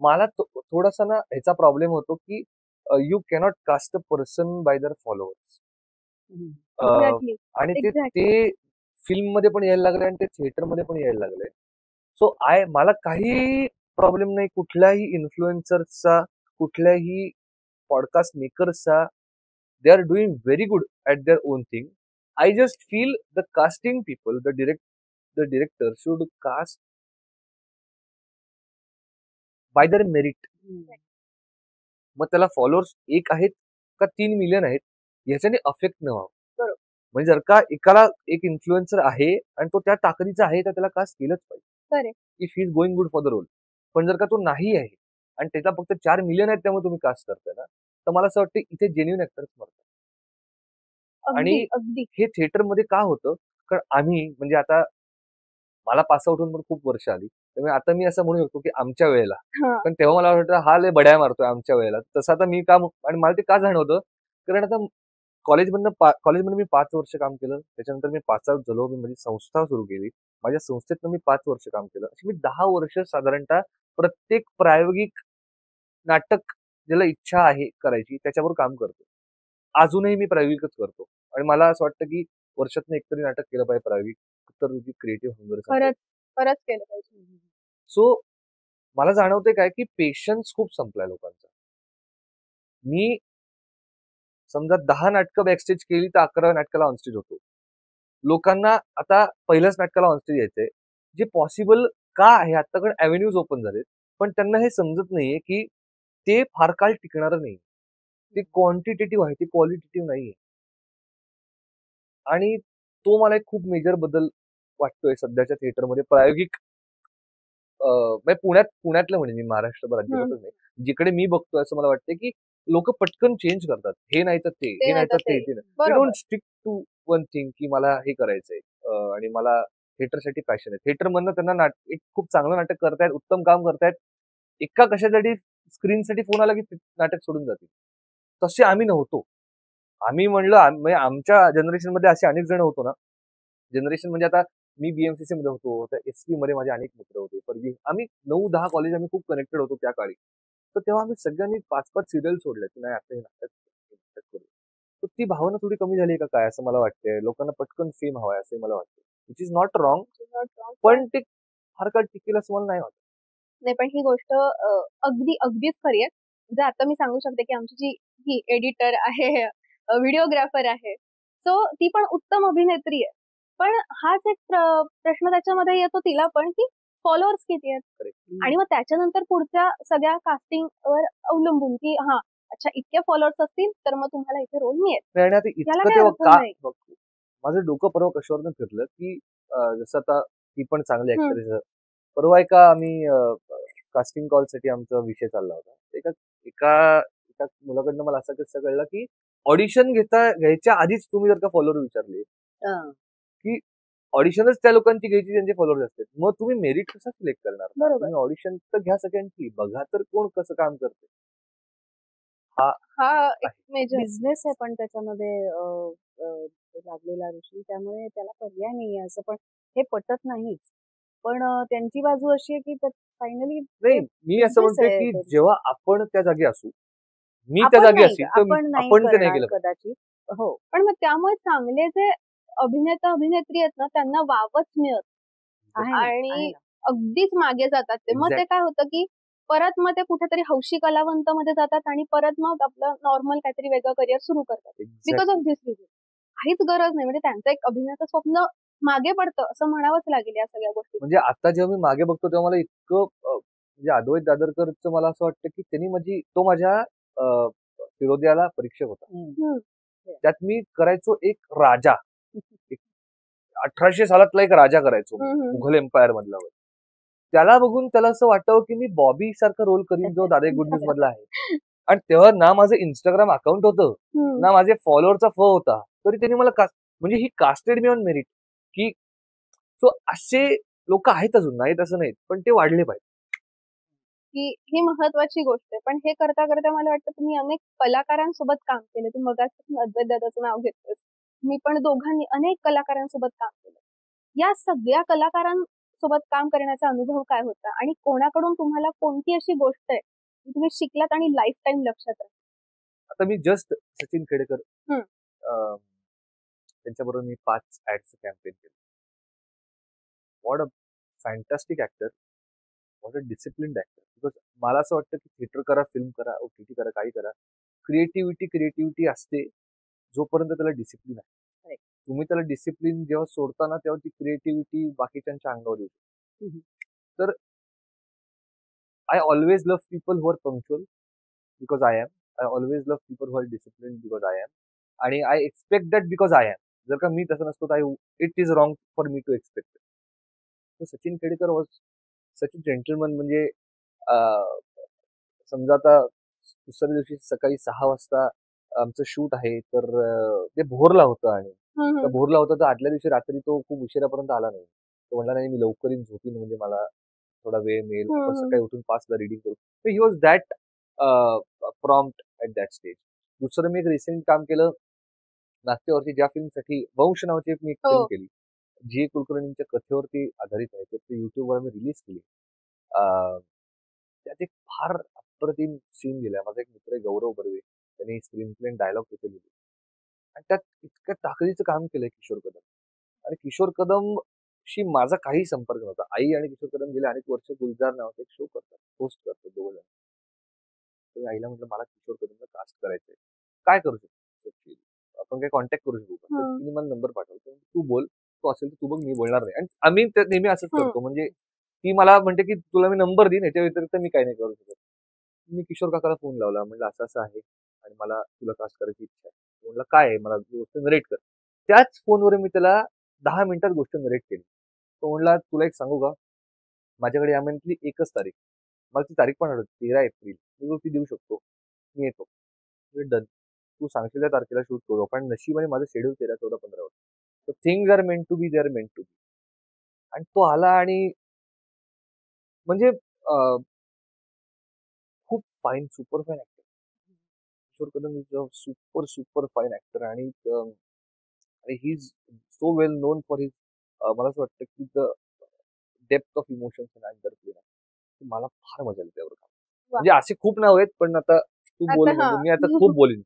मला थोडासा ना ह्याचा प्रॉब्लेम होतो, की you cannot caste a person by their followers. Exactly. आणि ते एक्झॅक्टली. ते फिल्ममध्ये पण यायला लागले आणि ते थिएटरमध्ये पण यायला लागले. सो मला काही प्रॉब्लेम नाही कुठल्याही इन्फ्लुएन्सर्सचा, कुठल्याही पॉडकास्ट मेकर्सचा. They are doing very good at their own thing. I just feel the casting people, the director should cast by their merit. मग त्याला फॉलोअर्स 1 आहेत का 3 मिलियन आहेत याच्याने अफेक्ट न व्हावं. बरोबर. म्हणजे जर का एकाला एक इन्फ्लुएन्सर आहे आणि तो त्या ताकदीचा आहे तर त्याला कास्ट केलंच पाहिजे. Correct. If he is going good for the role. पण जर का तो नाही आहे आणि त्याचा फक्त 4 मिलियन आहेत त्यामुळे तुम्ही कास्ट करताय ना, तर मला असं वाटतं इथे जेन्युइन ऍक्टर्स मरतात. अगदी आणि अगदी. हे थिएटरमध्ये का होतं? कारण आम्ही म्हणजे आता मला पास आउट होऊन पण खूप वर्ष आली. त्यामुळे आता मी असं म्हणू शकतो की आमच्या वेळेला. हा. पण तेव्हा मला वाटतं हा लय बड्या मारतोय आमच्या वेळेला. तसं आता मी काम आणि मला ते का जाणवतं? कारण आता कॉलेजमध्ये मी 5 वर्ष काम केलं. त्याच्यानंतर मी पास आउट झालो. मी माझी संस्था सुरू केली. माझ्या संस्थेतनं मी 5 वर्ष काम केलं. अशी मी 10 वर्ष साधारणतः प्रत्येक प्रायोगिक नाटक ज्याला इच्छा आहे करायची त्याच्यावर काम करतो. अजूनही मी प्रायोगिकच करतो. आणि मला असं वाटतं की वर्षातनं एकतरी नाटक केलं पाहिजे प्रायोगिक. तर तुझी क्रिएटिव्ह हंगर खरंच खरंच केलं पाहिजे. सो मला जाणवतंय काय की पेशन्स खूप संपलाय लोकांचा. मी समजा 10 नाटकं बॅकस्टेज केली तर 11व्या नाटकाला ऑनस्टेज होतो. लोकांना आता पहिल्याच नाटकाला ऑनस्टेज यायचंय. जे पॉसिबल का आहे आत्ताकडे अव्हेन्यूज ओपन झालेत. पण त्यांना हे समजत नाहीये की ते फार काळ टिकणार नाही. ते क्वांटिटेटिव्ह आहे, ते क्वालिटेटिव्ह नाहीये. आणि तो मला एक खूप मेजर बदल वाटतोय सध्याच्या थिएटरमध्ये प्रायोगिक म्हणजे पुण्यातलं म्हणेन मी महाराष्ट्रभर अजिबातच नाही. जिकडे मी बघतोय असं मला वाटतंय की लोक पटकन चेंज करतात. हे नाही तर ते, हे नाही तर ते. दे बरोबर. Don't stick to one thing की मला हे करायचंय आणि मला थिएटरसाठी पॅशन आहे. थिएटरमधनं त्यांना एक खूप चांगलं नाटक करतायत, उत्तम काम करतायत. एका कशासाठी स्क्रीनसाठी फोन आला की नाटक सोडून जातील. तसे आम्ही नव्हतो. आम्ही म्हणलं म्हणजे आमच्या जनरेशनमध्ये असे अनेक जण होतो ना. जनरेशन म्हणजे आता मी बीएमसीसी मध्ये होतो, तर एसपी मध्ये माझे अनेक मित्र होते. आम्ही 9-10 कॉलेज आम्ही खूप कनेक्टेड होतो त्या काळी. तर तेव्हा आम्ही सगळ्यांनी 5-5 सिरियल सोडले की नाही आता हे नाटक करू. तर ती भावना थोडी कमी झाली का काय असं मला वाटतंय. लोकांना पटकन फेम हवाय असं मला वाटतं. Which is not wrong. पण ते फार काळ टिकेल असं मला नाही वाटत. नाही पण ही गोष्ट अगदी अगदीच खरी आहे. म्हणजे आता मी सांगू शकते की आमची जी ही एडिटर आहे, व्हिडिओग्राफर आहे, सो ती पण उत्तम अभिनेत्री आहे. पण हाच एक प्रश्न त्याच्यामध्ये येतो तिला पण की फॉलोअर्स किती आहेत आणि मग त्याच्यानंतर पुढच्या सगळ्या कास्टिंग वर अवलंबून की हा अच्छा इतके फॉलोअर्स असतील तर मग तुम्हाला इथे रोल मिळेल. आणि आता याला इतकं काय तेव्हा अर्थ का नाही. माझं डोकं परवा कशावरनं फिरलं की जसं आता ती पण चांगली हम्म. ऍक्ट्रेस. परवा एका आम्ही कास्टिंग कॉल साठी आमचा विषय चालला होता. एका एका एका मुलाकडनं मला असा किस्सा कळला की ऑडिशन घ्यायच्या आधीच तुम्ही जर का फॉलोअर विचारले की ऑडिशनच त्या लोकांची घ्यायची ज्यांचे फॉलोअर्स असतात. मग तुम्ही मेरिट कसा सिलेक्ट करणार? बरोबर. तुम्ही ऑडिशन तर घ्या सगळ्यांची, बघा तर कोण कसं काम करते. हा एक मेजर बिझनेस आहे पण त्याच्यामध्ये लागलेला ऋषी, त्यामुळे त्याला पर्याय नाहीये असं. पण हे पटत नाहीच. पण त्यांची बाजू अशी आहे की फायनली नाही, मी असं business म्हणतोय आहे की ते. जेव्हा आपण त्या जागी असू, मी त्या आपण जागी नाही असेल तर आपण नाही आपण ते नाही करणार केलं. कदाचित. हो. पण मग त्यामुळे चांगले जे अभिनेता अभिनेत्री आहेत ना त्यांना वावच मिळत आहे ना, आहे आणि ना. अगदीच मागे जातात ते. मग ते Exactly. काय होतं की परत मग ते कुठेतरी हौशी कलावंत मध्ये जातात आणि परत मग आपलं नॉर्मल काहीतरी वेगळं करिअर सुरू करतात बिकॉज ऑफ दिस रिझन. काहीच गरज नाही, म्हणजे त्यांचं एक अभिनयाचं स्वप्न मागे पडतं असं म्हणावंच लागेल या सगळ्या गोष्टी. म्हणजे आता जेव्हा मी मागे बघतो तेव्हा मला इतकं म्हणजे अद्वैत दादरकरचं मला असं वाटतं की त्यांनी तो माझ्या फिरोदियाला परीक्षक होता. त्यात मी करायचो एक राजा, 1800 सालातला एक राजा करायचो मुघल एम्पायर मधला. त्याला बघून त्याला असं वाटावं की मी बॉबी सारखा रोल करीन जो दादा गुड न्यूज मधला आहे. आणि तेव्हा ना माझं इंस्टाग्राम अकाउंट होतं ना माझे फॉलोअरचा होता, तरी त्यांनी मला म्हणजे ही कास्टेड मी ऑन मेरिट की सो असे लोक आहेत अजून, नाहीत असं नाहीत, पण ते वाढले पाहिजे. ही महत्वाची गोष्ट आहे. पण हे करता करता मला वाटतं तुम्ही अनेक कलाकारांसोबत काम केलं. तुम्ही मगाचपासून अद्वैत दादाचं नाव घेतलं, मी पण दोघांनी अनेक कलाकारांसोबत काम केलं. या सगळ्या कलाकारांसोबत काम करण्याचा अनुभव काय होता आणि कोणाकडून तुम्हाला कोणती अशी गोष्ट आहे जी तुम्ही शिकलात आणि लाईफ टाईम लक्षात राहील? आता मी जस्ट सचिन खेडेकर त्यांच्याबरोबर मी 5 ऍड्सचं कॅम्पेन केलं. What a fantastic actor, what a disciplined actor. Because मला असं वाटतं की थिएटर करा, फिल्म करा, ओटीटी करा, काही करा, क्रिएटिव्हिटी असते जोपर्यंत त्याला डिसिप्लिन आहे. तुम्ही त्याला डिसिप्लिन जेव्हा सोडताना तेव्हा ती क्रिएटिव्हिटी बाकीच्यांच्या अंगावर येते. तर I always love people who are punctual because I am. I always love people who are discipline because I am. आणि I expect that because I am. जर का मी तसं नसतो तर it is wrong for me to expect. तर Sachin Khedekar was such a gentleman. म्हणजे समजा आता दुसऱ्या दिवशी सकाळी 6 वाजता आमचं शूट आहे, तर ते भोरला होतं आणि भोरला होतं, तर आदल्या दिवशी रात्री तो खूप उशिरापर्यंत आला नाही. तो म्हणला नाही मी लवकर येईन, झोपीन, म्हणजे मला थोडा वेळ मिळेल, आपण सकाळी उठून 5 ला रिडिंग करू. He was that prompt at that stage. दुसरं मी एक रिसेंट काम केलं नाट्यवरती, ज्या फिल्मसाठी वंश नावाची मी एक फिल्म केली, जी कुलकर्णींच्या कथेवरती आधारित आहे. ते युट्यूबवर मी रिलीज केली. त्यात एक फार अप्रतिम सीन दिलाय. माझा एक मित्र आहे गौरव बर्वे, त्यांनी स्क्रीन प्ले डायलॉग तिथे लिहिले आणि त्यात इतकं ताकदीचं काम केलंय किशोर कदम. आणि किशोर कदम शी माझा काही संपर्क नव्हता. आई आणि किशोर कदम गेले अनेक वर्ष गुलजार नावाचा एक शो करतात, होस्ट करतात दोघं जण. तर आईला म्हटलं मला किशोर कदमला कास्ट करायचंय, काय करू शकतो, आपण काय कॉन्टॅक्ट करू शकू का? तर तिने मला नंबर पाठवला, तू बोल, तू असेल तर तू बघ, मी बोलणार नाही. आणि आम्ही नेहमी असंच करतो. म्हणजे ती मला म्हणते की तुला मी नंबर देईन, याच्या व्यतिरिक्त मी काही नाही करू शकत. मी किशोर काकाला फोन लावला, म्हटलं असं असं आहे आणि मला तुला कास्ट करायची इच्छा आहे. म्हटलं काय आहे, मला गोष्ट नरेट कर. त्याच फोनवर मी त्याला 10 मिनिटात गोष्ट नरेट केली. तो म्हणला तुला एक सांगू का, माझ्याकडे या महिन्यातली 1च तारीख, मला ती तारीख पण आठवते, 13 एप्रिल, मी ती देऊ शकतो, मी येतो. डन, तू सांगशील त्या तारखेला शूट करू. पण नशिबाने माझं शेड्यूल 13, 14, 15 होतं. तर things are meant to be, they are meant to be. आणि तो आला आणि म्हणजे खूप fine, super fine actor. Kishore Kadam is a super fine actor. आणि he is so well known for his, मला असं वाटतं की the depth of emotions in underplay. मला फार मजा आली त्यावर. म्हणजे असे खूप नाव आहेत, पण आता तू बोल, म्हणजे मी आता खूप बोलीन.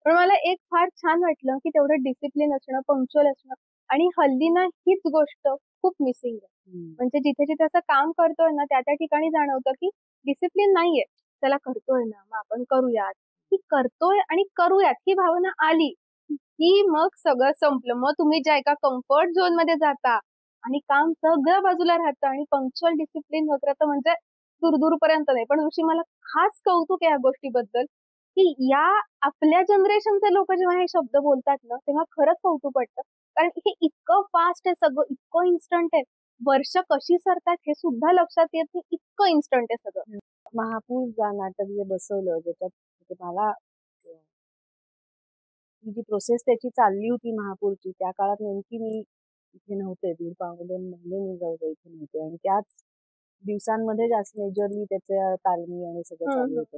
पण मला एक फार छान वाटलं की तेवढं डिसिप्लिन असणं, पंक्च्युअल असणं. आणि हल्ली ना हीच गोष्ट खूप मिसिंग आहे. म्हणजे जिथे जिथे असं काम करतोय ना, त्या ठिकाणी जाणवतं की डिसिप्लिन नाहीये. त्याला करतोय ना, मग आपण करूयात. ही करतोय आणि करूयात ही भावना आली की मग सगळं संपलं. मग तुम्ही ज्या एका कम्फर्ट झोन मध्ये जाता आणि काम सगळं बाजूला राहतं आणि पंक्च्युअल डिसिप्लिन वगैरे तर म्हणजे दूरपर्यंत नाही. पण ऋषी, मला खास कौतुक आहे या गोष्टीबद्दल की या आपल्या जनरेशनचे लोक जेव्हा हे शब्द बोलतात ना, तेव्हा खरंच कौतुक वाटतं. कारण हे इतकं फास्ट आहे, सगळं इतकं इन्स्टंट आहे. वर्ष कशी सरतात हे सुद्धा लक्षात येत नाही, इतकं इन्स्टंट आहे सगळं. महापूर नाटक जे बसवलं, ज्याच्यात मला ही जी प्रोसेस त्याची चालली होती महापूरची, त्या काळात नेमकी मी इथे नव्हते. 1.5-2 महिने मी जवळ इथे नव्हते. आणि त्याच दिवसांमध्ये जास्त मेजरली त्याच्या तालमी आणि सगळं चालू होतं.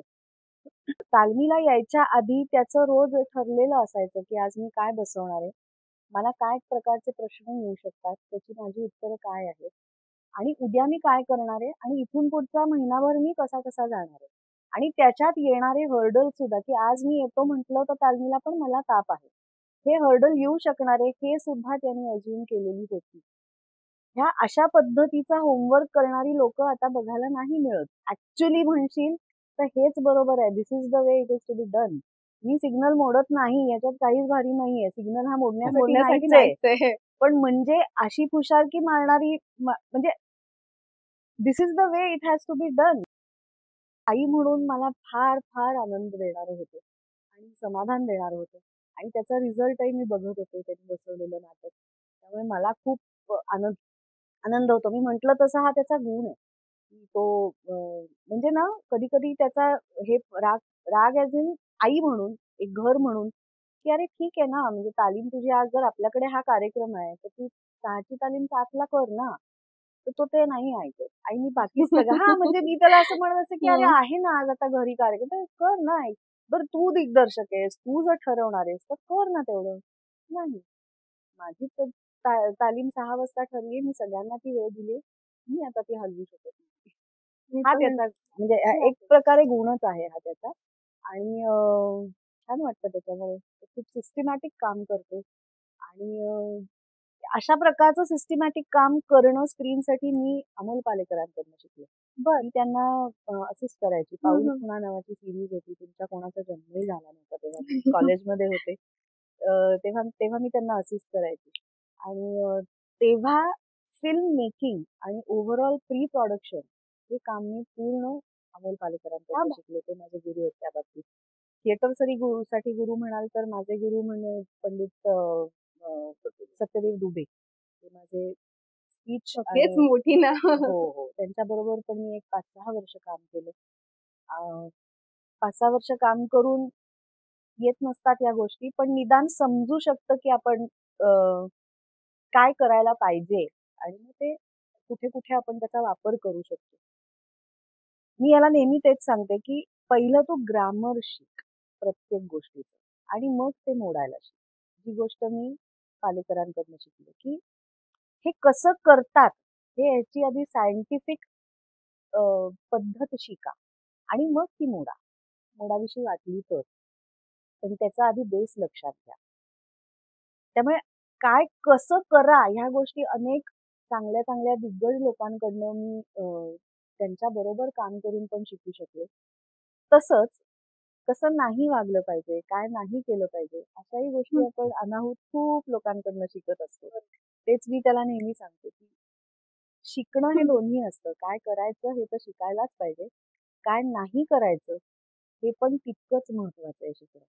तालमीला यायच्या आधी त्याचं रोज ठरलेलं असायचं की आज मी काय बसवणार आहे, मला काय प्रकारचे प्रश्न येऊ शकतात, त्याची माझी उत्तरं काय आहेत, आणि उद्या मी काय करणार आहे, आणि इथून पुढचा महिनाभर मी कसा जाणार आहे. आणि त्याच्यात येणारे हर्डल सुद्धा, की आज मी येतो म्हटलं तर तालमीला पण मला ताप आहे, हे हर्डल येऊ शकणारे हे सुद्धा त्यांनी अज्युम केलेली होती. ह्या अशा पद्धतीचा होमवर्क करणारी लोक आता बघायला नाही मिळत. ऍक्च्युली म्हणशील तर हेच बरोबर आहे. This is the way it is to be done. मी सिग्नल मोडत नाही, याच्यात काहीच भारी नाहीये. सिग्नल हा मोडण्यासाठी नाहीच आहे. पण म्हणजे अशी फुशारकी मारणारी म्हणजे this is the way it has to be done. आई म्हणून मला फार फार आनंद देणारं होतं आणि समाधान देणारं होतं आणि त्याचा रिझल्टही मी बघत होते त्यांनी बसवलेलं नाटक. त्यामुळे मला खूप आनंद होतो. मी म्हंटल तसा हा त्याचा गुण आहे. तो म्हणजे ना कधी कधी त्याचा हे राग ऍज इन आई म्हणून, एक घर म्हणून, की अरे ठीक आहे ना, म्हणजे तालीम तुझी आज जर आपल्याकडे हा कार्यक्रम आहे तर तू 6ची तालीम 7ला कर ना. तर तो ते नाही ऐकत. आणि मी बाकी सगळं हा म्हणजे मी त्याला असं म्हणत असते की अरे आहे ना आज आता घरी कार्यक्रम, तर कर ना. बरं तू दिग्दर्शक आहेस, तू जर ठरवणार आहेस तर कर ना तेवढं. नाही, माझी तालीम 6 वाजता ठरली, मी सगळ्यांना ती वेळ दिली, मी आता ती हलवू शकत नाही. हा त्याचा म्हणजे एक प्रकारे गुणच आहे हा त्याचा. आणि छान वाटतं त्याच्यामुळे. खूप सिस्टमॅटिक काम करतो आणि अशा प्रकारचं सिस्टमॅटिक काम करणं स्क्रीनसाठी मी अमोल पालेकरांकडनं शिकले. मी त्यांना असिस्ट करायची. पाऊल खुणा नावाची सिरीज होती. तुमच्या कोणाचा जन्मही झाला नव्हता तेव्हा मी कॉलेजमध्ये होते. तेव्हा तेव्हा मी त्यांना असिस्ट करायची. आणि तेव्हा फिल्म मेकिंग आणि ओव्हरऑल प्री प्रोडक्शन हे काम मी पूर्ण अमोल पालेकरांकडून शिकले. ते माझे गुरु आहेत त्या बाबतीत. थिएटर साठी गुरु म्हणाल तर माझे गुरु म्हणजे पंडित सत्यदेव दुबे. ते माझे स्पीच मोठी ना. हो हो, त्यांच्या बरोबर पण मी एक 5-6 वर्ष काम केलं. 5-6 वर्ष काम करून येत नसतात या गोष्टी, पण निदान समजू शकतं की आपण काय करायला पाहिजे आणि मग ते कुठे कुठे आपण त्याचा वापर करू शकतो. मी याला नेहमी तेच सांगते की पहिलं तू ग्रामर शिक प्रत्येक गोष्टीचं आणि मग ते मोडायला शिक. जी गोष्ट मी पालेकरांकडनं शिकले की हे कसं करतात हे याची आधी सायंटिफिक पद्धत शिका आणि मग ती मोडाविषयी वाटली तर. पण त्याचा आधी बेस लक्षात घ्या. त्यामुळे काय कसं करा ह्या गोष्टी अनेक चांगल्या चांगल्या दिग्गज लोकांकडनं मी त्यांच्या बरोबर काम करून पण शिकू शकले. तसंच कसं नाही वागलं पाहिजे, काय नाही केलं पाहिजे, अशाही गोष्टी आपण अनाहूत खूप लोकांकडनं शिकत असतो. तेच मी त्याला नेहमी सांगते की शिकणं हे दोन्ही असतं. काय करायचं हे तर शिकायलाच पाहिजे, काय नाही करायचं हे पण तितकंच महत्वाचं आहे शिकणं.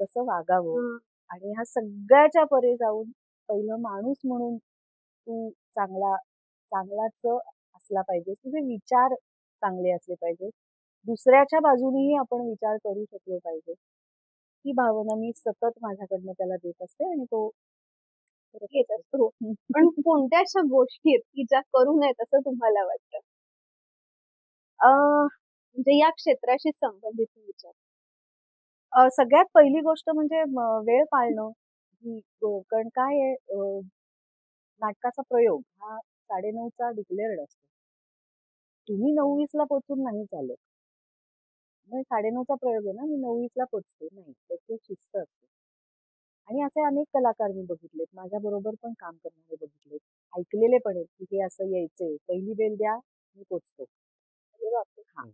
कसं वागावं आणि ह्या सगळ्याच्या परे जाऊन पहिलं माणूस म्हणून तू चांगलाच असला पाहिजे. तुझे विचार चांगले असले पाहिजे. दुसऱ्याच्या बाजूनेही आपण विचार करू शकलो पाहिजे. ही भावना मी सतत माझ्याकडनं त्याला देत असते आणि तो येत असतो. पण कोणत्या अशा गोष्टी आहेत की ज्या करू नयेत असं तुम्हाला वाटतं? म्हणजे या क्षेत्राशी संबंधित विचार. सगळ्यात पहिली गोष्ट म्हणजे वेळ पाळणं. कारण काय आहे, नाटकाचा प्रयोग हा 9:30चा डिक्लेअर्ड असतो. तुम्ही 9:20ला पोहोचून नाही चालत. मग 9:30चा प्रयोग आहे ना, मी 9:20ला पोहोचते नाही, त्याची एक शिस्त असते. आणि असे अनेक कलाकार मी बघितलेत, माझ्या बरोबर पण काम करणारे बघितलेत, ऐकलेले पण आहेत की हे असं यायचंय, पहिली बेल द्या मी पोचतो. हा,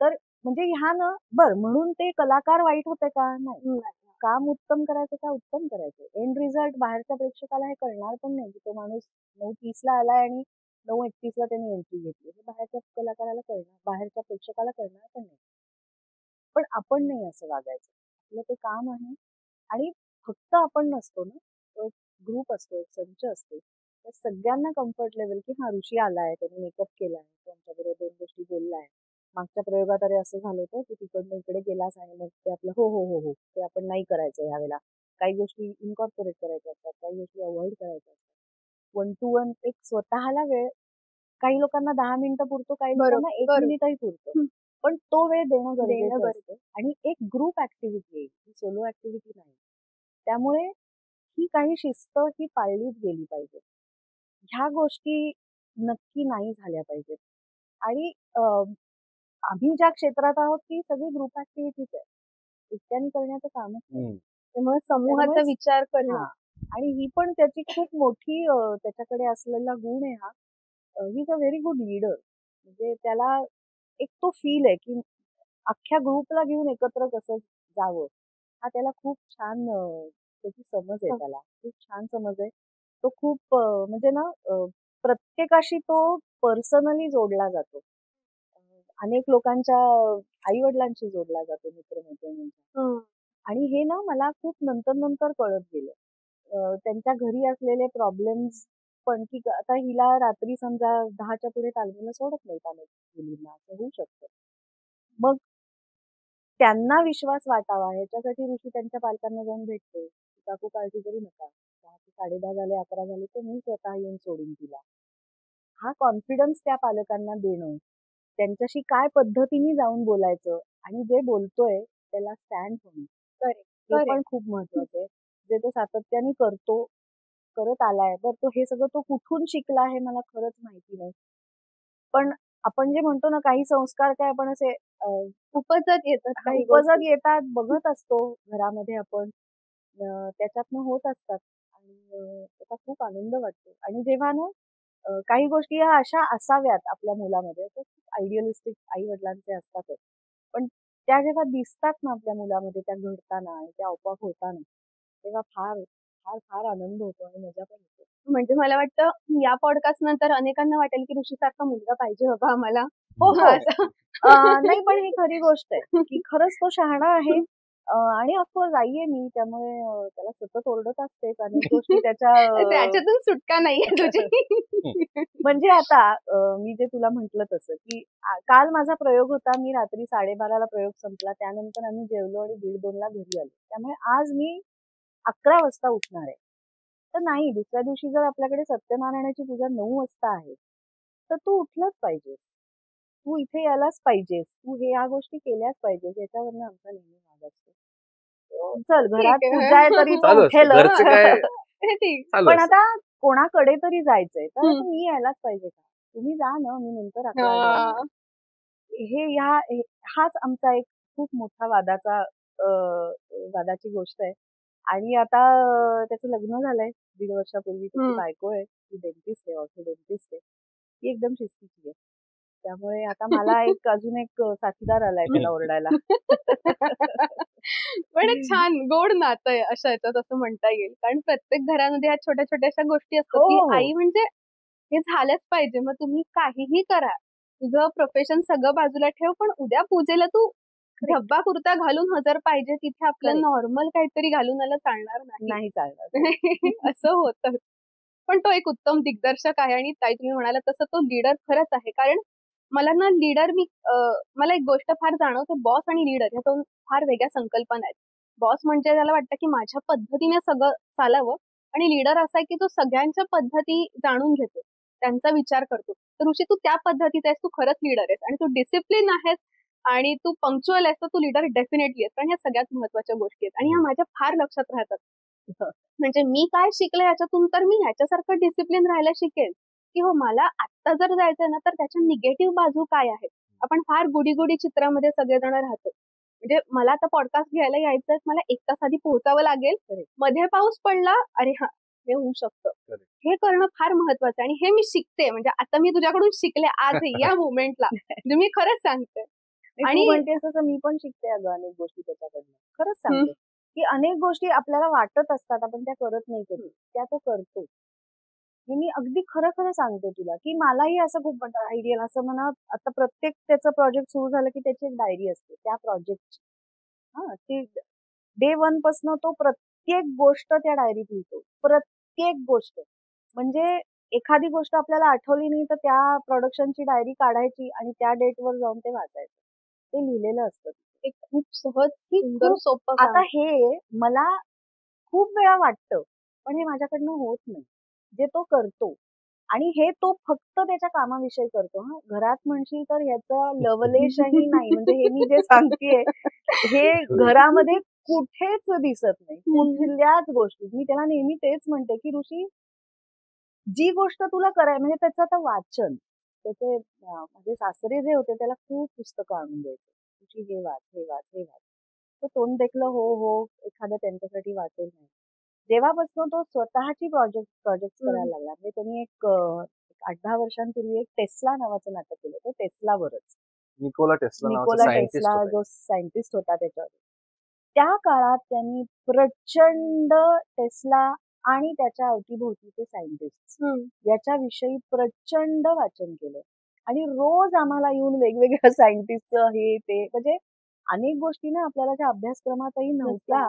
तर म्हणजे ह्या ना म्हणून ते कलाकार वाईट होते का? नाही. काम उत्तम करायचं का उत्तम करायचं. एंड रिझल्ट बाहेरच्या प्रेक्षकाला हे कळणार पण नाही की तो माणूस 9:30ला आलाय आणि 9:31ला त्यांनी एंट्री घेतली. हे बाहेरच्या कलाकाराला कळणार, बाहेरच्या प्रेक्षकाला कळणार पण नाही. पण आपण नाही असं वागायचं. आपलं ते काम आहे आणि फक्त आपण नसतो ना, तो एक ग्रुप असतो, एक संच असतो. त्या सगळ्यांना कम्फर्ट लेवल की हा ऋषी आलाय, त्याने मेकअप केलाय, त्यांच्याबरोबर 2 गोष्टी बोललाय. मागच्या प्रयोगात अरे असं झालं होतं की तिकडनं इकडे गेलास आणि मग ते आपलं हो हो हो हो ते आपण नाही करायचं ह्यावेळेला. काही गोष्टी इनकॉर्पोरेट करायच्या असतात, काही गोष्टी अवॉइड करायच्या असतात. 1 to 1 एक स्वतःला वेळ, काही लोकांना 10 मिनिटं पुरतो, काही लोकांना 1 मिनिटही पुरतो. पण तो वेळ देणं गरजेचं असतं आणि एक ग्रुप ऍक्टिव्हिटी आहे, ही सोलो ऍक्टिव्हिटी नाही. त्यामुळे ही काही शिस्त ही पाळलीच गेली पाहिजे. ह्या गोष्टी नक्की नाही झाल्या पाहिजेत. आणि आम्ही ज्या क्षेत्रात आहोत ती सगळी ग्रुप ऍक्टिव्हिटीज आहे. एकट्याने करण्याचं कामच नाही. त्यामुळे समूहाचा विचार करणं आणि ही पण त्याची खूप मोठी त्याच्याकडे असलेला गुण आहे हा. He is a very good leader. म्हणजे त्याला एक तो फील आहे की अख्ख्या ग्रुपला घेऊन एकत्र कसं जावं, हा त्याला खूप छान त्याची समज आहे त्याला. खूप छान समज आहे. तो खूप म्हणजे ना प्रत्येकाशी तो पर्सनली जोडला जातो. अनेक लोकांच्या आई-वडिलांशी जोडला जातो मित्र-मैत्रिणींच्या. आणि हे ना मला खूप नंतर कळत गेलं. त्यांच्या घरी असलेले प्रॉब्लेम्स पण की आता हिला रात्री समजा 10च्या पुढे तालमीला सोडत नाहीत अनेक मुलींना, असं होऊ शकतं. मग त्यांना विश्वास वाटावा ह्याच्यासाठी ऋषी त्यांच्या पालकांना जाऊन भेटतो. "काकू काळजी करू नका. 10 ते 10:30 झाले, 11 झाले तर मी स्वतः येऊन सोडीन तिला." हा कॉन्फिडन्स त्या पालकांना देणं, त्यांच्याशी काय पद्धतीने जाऊन बोलायचं आणि जे बोलतोय त्याला स्टँड होणं. करेक्ट, हे पण करेक्ट. खूप महत्वाचं आहे. जे तो सातत्याने करत आलाय. तर तो हे सगळं तो कुठून शिकला हे मला खरंच माहिती नाही. पण आपण जे म्हणतो ना काही संस्कार काय आपण असे उपजत येतात काही उपजत गोष्टी. येतात, बघत असतो घरामध्ये आपण. त्याच्यातनं होत असतात आणि त्याचा खूप आनंद वाटतो. आणि जेव्हा ना काही गोष्टी ह्या अशा असाव्यात आपल्या मुलामध्ये, तर खूप आयडियलिस्टिक आई-वडिलांचे असतातच. पण त्या जेव्हा दिसतात ना आपल्या मुलामध्ये त्या घडताना आणि त्या आपोआप होताना, तेव्हा फार, फार, फार आनंद होतो आणि मजा पण येते. म्हणजे मला वाटतं या पॉडकास्ट नंतर अनेकांना वाटेल की ऋषीसारखा मुलगा पाहिजे बाबा आम्हाला. हो, हो. असं. नाही पण ही खरी गोष्ट आहे, की खरंच तो शहाणा आहे. आणि ऑफकोर्स आई आहे मी, त्यामुळे त्याला सतत ओरडत असतेच. अनेक गोष्टी त्याच्या त्याच्यातून सुटका नाहीये तुझी. म्हणजे आता मी जे तुला म्हटलं तसं, की काल माझा प्रयोग होता. मी रात्री 12:30ला प्रयोग संपला. त्यानंतर आम्ही जेवलो आणि 1:30-2ला घरी आलो. त्यामुळे आज मी 11 वाजता उठणार आहे. तर नाही, दुसऱ्या दिवशी जर आपल्याकडे सत्यनारायणाची पूजा 9 वाजता आहे, तर तू उठलंच पाहिजेस. तू इथे यायलाच पाहिजेस. तू ह्या गोष्टी केल्याच पाहिजेस. याच्यावरनं आमचा नेहमी वाद असतो. चल घरात ठीक आहे. पूजा आहे तरी तो चालू असतं. उठेलच. घरचं काय ठीक. चालू पण असतं. आता कोणाकडे तरी जायचंय, तर हम्म. आता मी यायलाच पाहिजे का? तुम्ही जा ना, मी नंतर 11ला येईन. हा. हाच आमचा एक खूप मोठा वादाची गोष्ट आहे. आणि आता त्याचं लग्न झालंय 1.5 वर्षापूर्वी. त्याची हम्म. बायको आहे. ती डेंटिस्ट आहे, ऑर्थोडेंटिस्ट आहे. ती एकदम शिस्तीची आहे. त्यामुळे आता मला अजून एक साथीदार आलाय त्याला ओरडायला. पण एक छान गोड नातं आहे अशा ह्याच्यात असं म्हणता येईल. कारण प्रत्येक घरामध्ये ह्या छोट्या छोट्याशा गोष्टी असतात हो, की हो. आई म्हणजे हे झालंच पाहिजे. मग तुम्ही काहीही करा. तुझं प्रोफेशन सगळं बाजूला ठेव, पण उद्या पूजेला तू झब्बा कुर्ता घालून हजर पाहिजे. तिथे आपलं Correct. नॉर्मल काहीतरी घालून आलं चालणार नाही. नाही चालणार. असं होतं. पण तो एक उत्तम दिग्दर्शक आहे आणि ताई तुम्ही म्हणालात तसं तो लीडर खरंच आहे. कारण मला ना लीडर मला एक गोष्ट फार जाणवते, बॉस आणि लीडर ह्या दोन फार वेगळ्या संकल्पना आहेत. बॉस म्हणजे त्याला वाटतं की माझ्या पद्धतीने सगळं चालावं आणि लीडर असा आहे की तो सगळ्यांच्या पद्धती जाणून घेतो. त्यांचा विचार करतो. तर ऋषी तू त्या पद्धतीचा आहेस, तू खरंच लीडर आहेस आणि तू डिसिप्लिन आहेस आणि तू पंक्च्युअल आहेस, तर तू लीडर डेफिनेटली आहेस. कारण ह्या सगळ्यात महत्त्वाच्या गोष्टी आहेत आणि ह्या माझ्या फार लक्षात राहतात. म्हणजे मी काय शिकले याच्यातून तर मी ह्याच्यासारखं डिसिप्लिन राहायला शिकेल, की हो मला आत्ता जर जायचंय ना तर त्याच्या निगेटिव्ह बाजू काय आहेत. आपण फार गुडी-गुडी चित्रामध्ये सगळेजण राहतो. म्हणजे मला आता पॉडकास्ट घ्यायला यायचंय, मला 1 तास आधी पोहोचावं लागेल. मध्ये पाऊस पडला, अरे हां, हे होऊ शकतं. Correct. हे करणं फार महत्वाचं आहे आणि हे मी शिकते. म्हणजे आता मी तुझ्याकडून शिकले आज या मोमेंटला. म्हणजे मी खरंच सांगते. तू आणि म्हणतेस तसं मी पण शिकते अगं अनेक गोष्टी त्याच्याकडनं. खरंच हं, सांगते, की अनेक गोष्टी आपल्याला वाटत असतात, आपण त्या करत नाही कधी. त्या तो करतो. हे मी अगदी खरं-खरं सांगते तुला, की मलाही असं खूप वाटतं आयडियल असं म्हणा. आता प्रत्येक त्याचं प्रोजेक्ट सुरू झालं, की त्याची एक डायरी असते त्या प्रोजेक्टची. हां, ती डे 1 पासनं तो प्रत्येक गोष्ट त्या डायरीत लिहितो. प्रत्येक गोष्ट. म्हणजे एखादी गोष्ट आपल्याला आठवली नाही, तर त्या प्रोडक्शनची डायरी काढायची आणि त्या डेटवर जाऊन ते वाचायचं. ते लिहिलेलं असतं. ते खूप सहज, की सुंदर, खूप सोपं काम आता आहे. हे मला खूप वेळा वाटतं, पण हे माझ्याकडनं होत नाही. जे तो करतो आणि हे तो फक्त त्याच्या कामाविषयी करतो हां. घरात म्हणशील तर ह्याचं लवलेशही नाही. म्हणजे हे मी जे सांगतेय, हे घरामध्ये कुठेच दिसत नाही. हं. कुठल्याच गोष्टीत. मी त्याला नेहमी तेच म्हणते, की ऋषी जी गोष्ट तुला म्हणजे त्याचं आता वाचन. त्याचे माझे सासरे जे होते त्याला खूप पुस्तकं आणून द्यायचे. ऋषी हे वाच, हे वाच, हे वाच. तो तोंड देखलं हो, हो, एखादं त्यांच्यासाठी वाचेल नाही. जेव्हापासून तो स्वतःची प्रोजेक्ट करायला हम्म. लागला. म्हणजे त्यांनी एक 8-10 वर्षांपूर्वी एक टेस्ला नावाचं नाटक केलं होतं. टेस्लावरच. निकोला टेस्ला नावाचा निकोला सायंटिस्ट टेस्ला होता. जो सायंटिस्ट होता त्याच्यावर. त्या काळात त्यांनी प्रचंड टेस्ला आणि त्याच्या अवतीभोवतीचे सायंटिस्ट हम्म. याच्याविषयी प्रचंड वाचन केलं. आणि रोज आम्हाला येऊन वेगवेगळ्या सायंटिस्टचं हे ते म्हणजे अनेक गोष्टी ना आपल्याला त्या अभ्यासक्रमातही नव्हत्या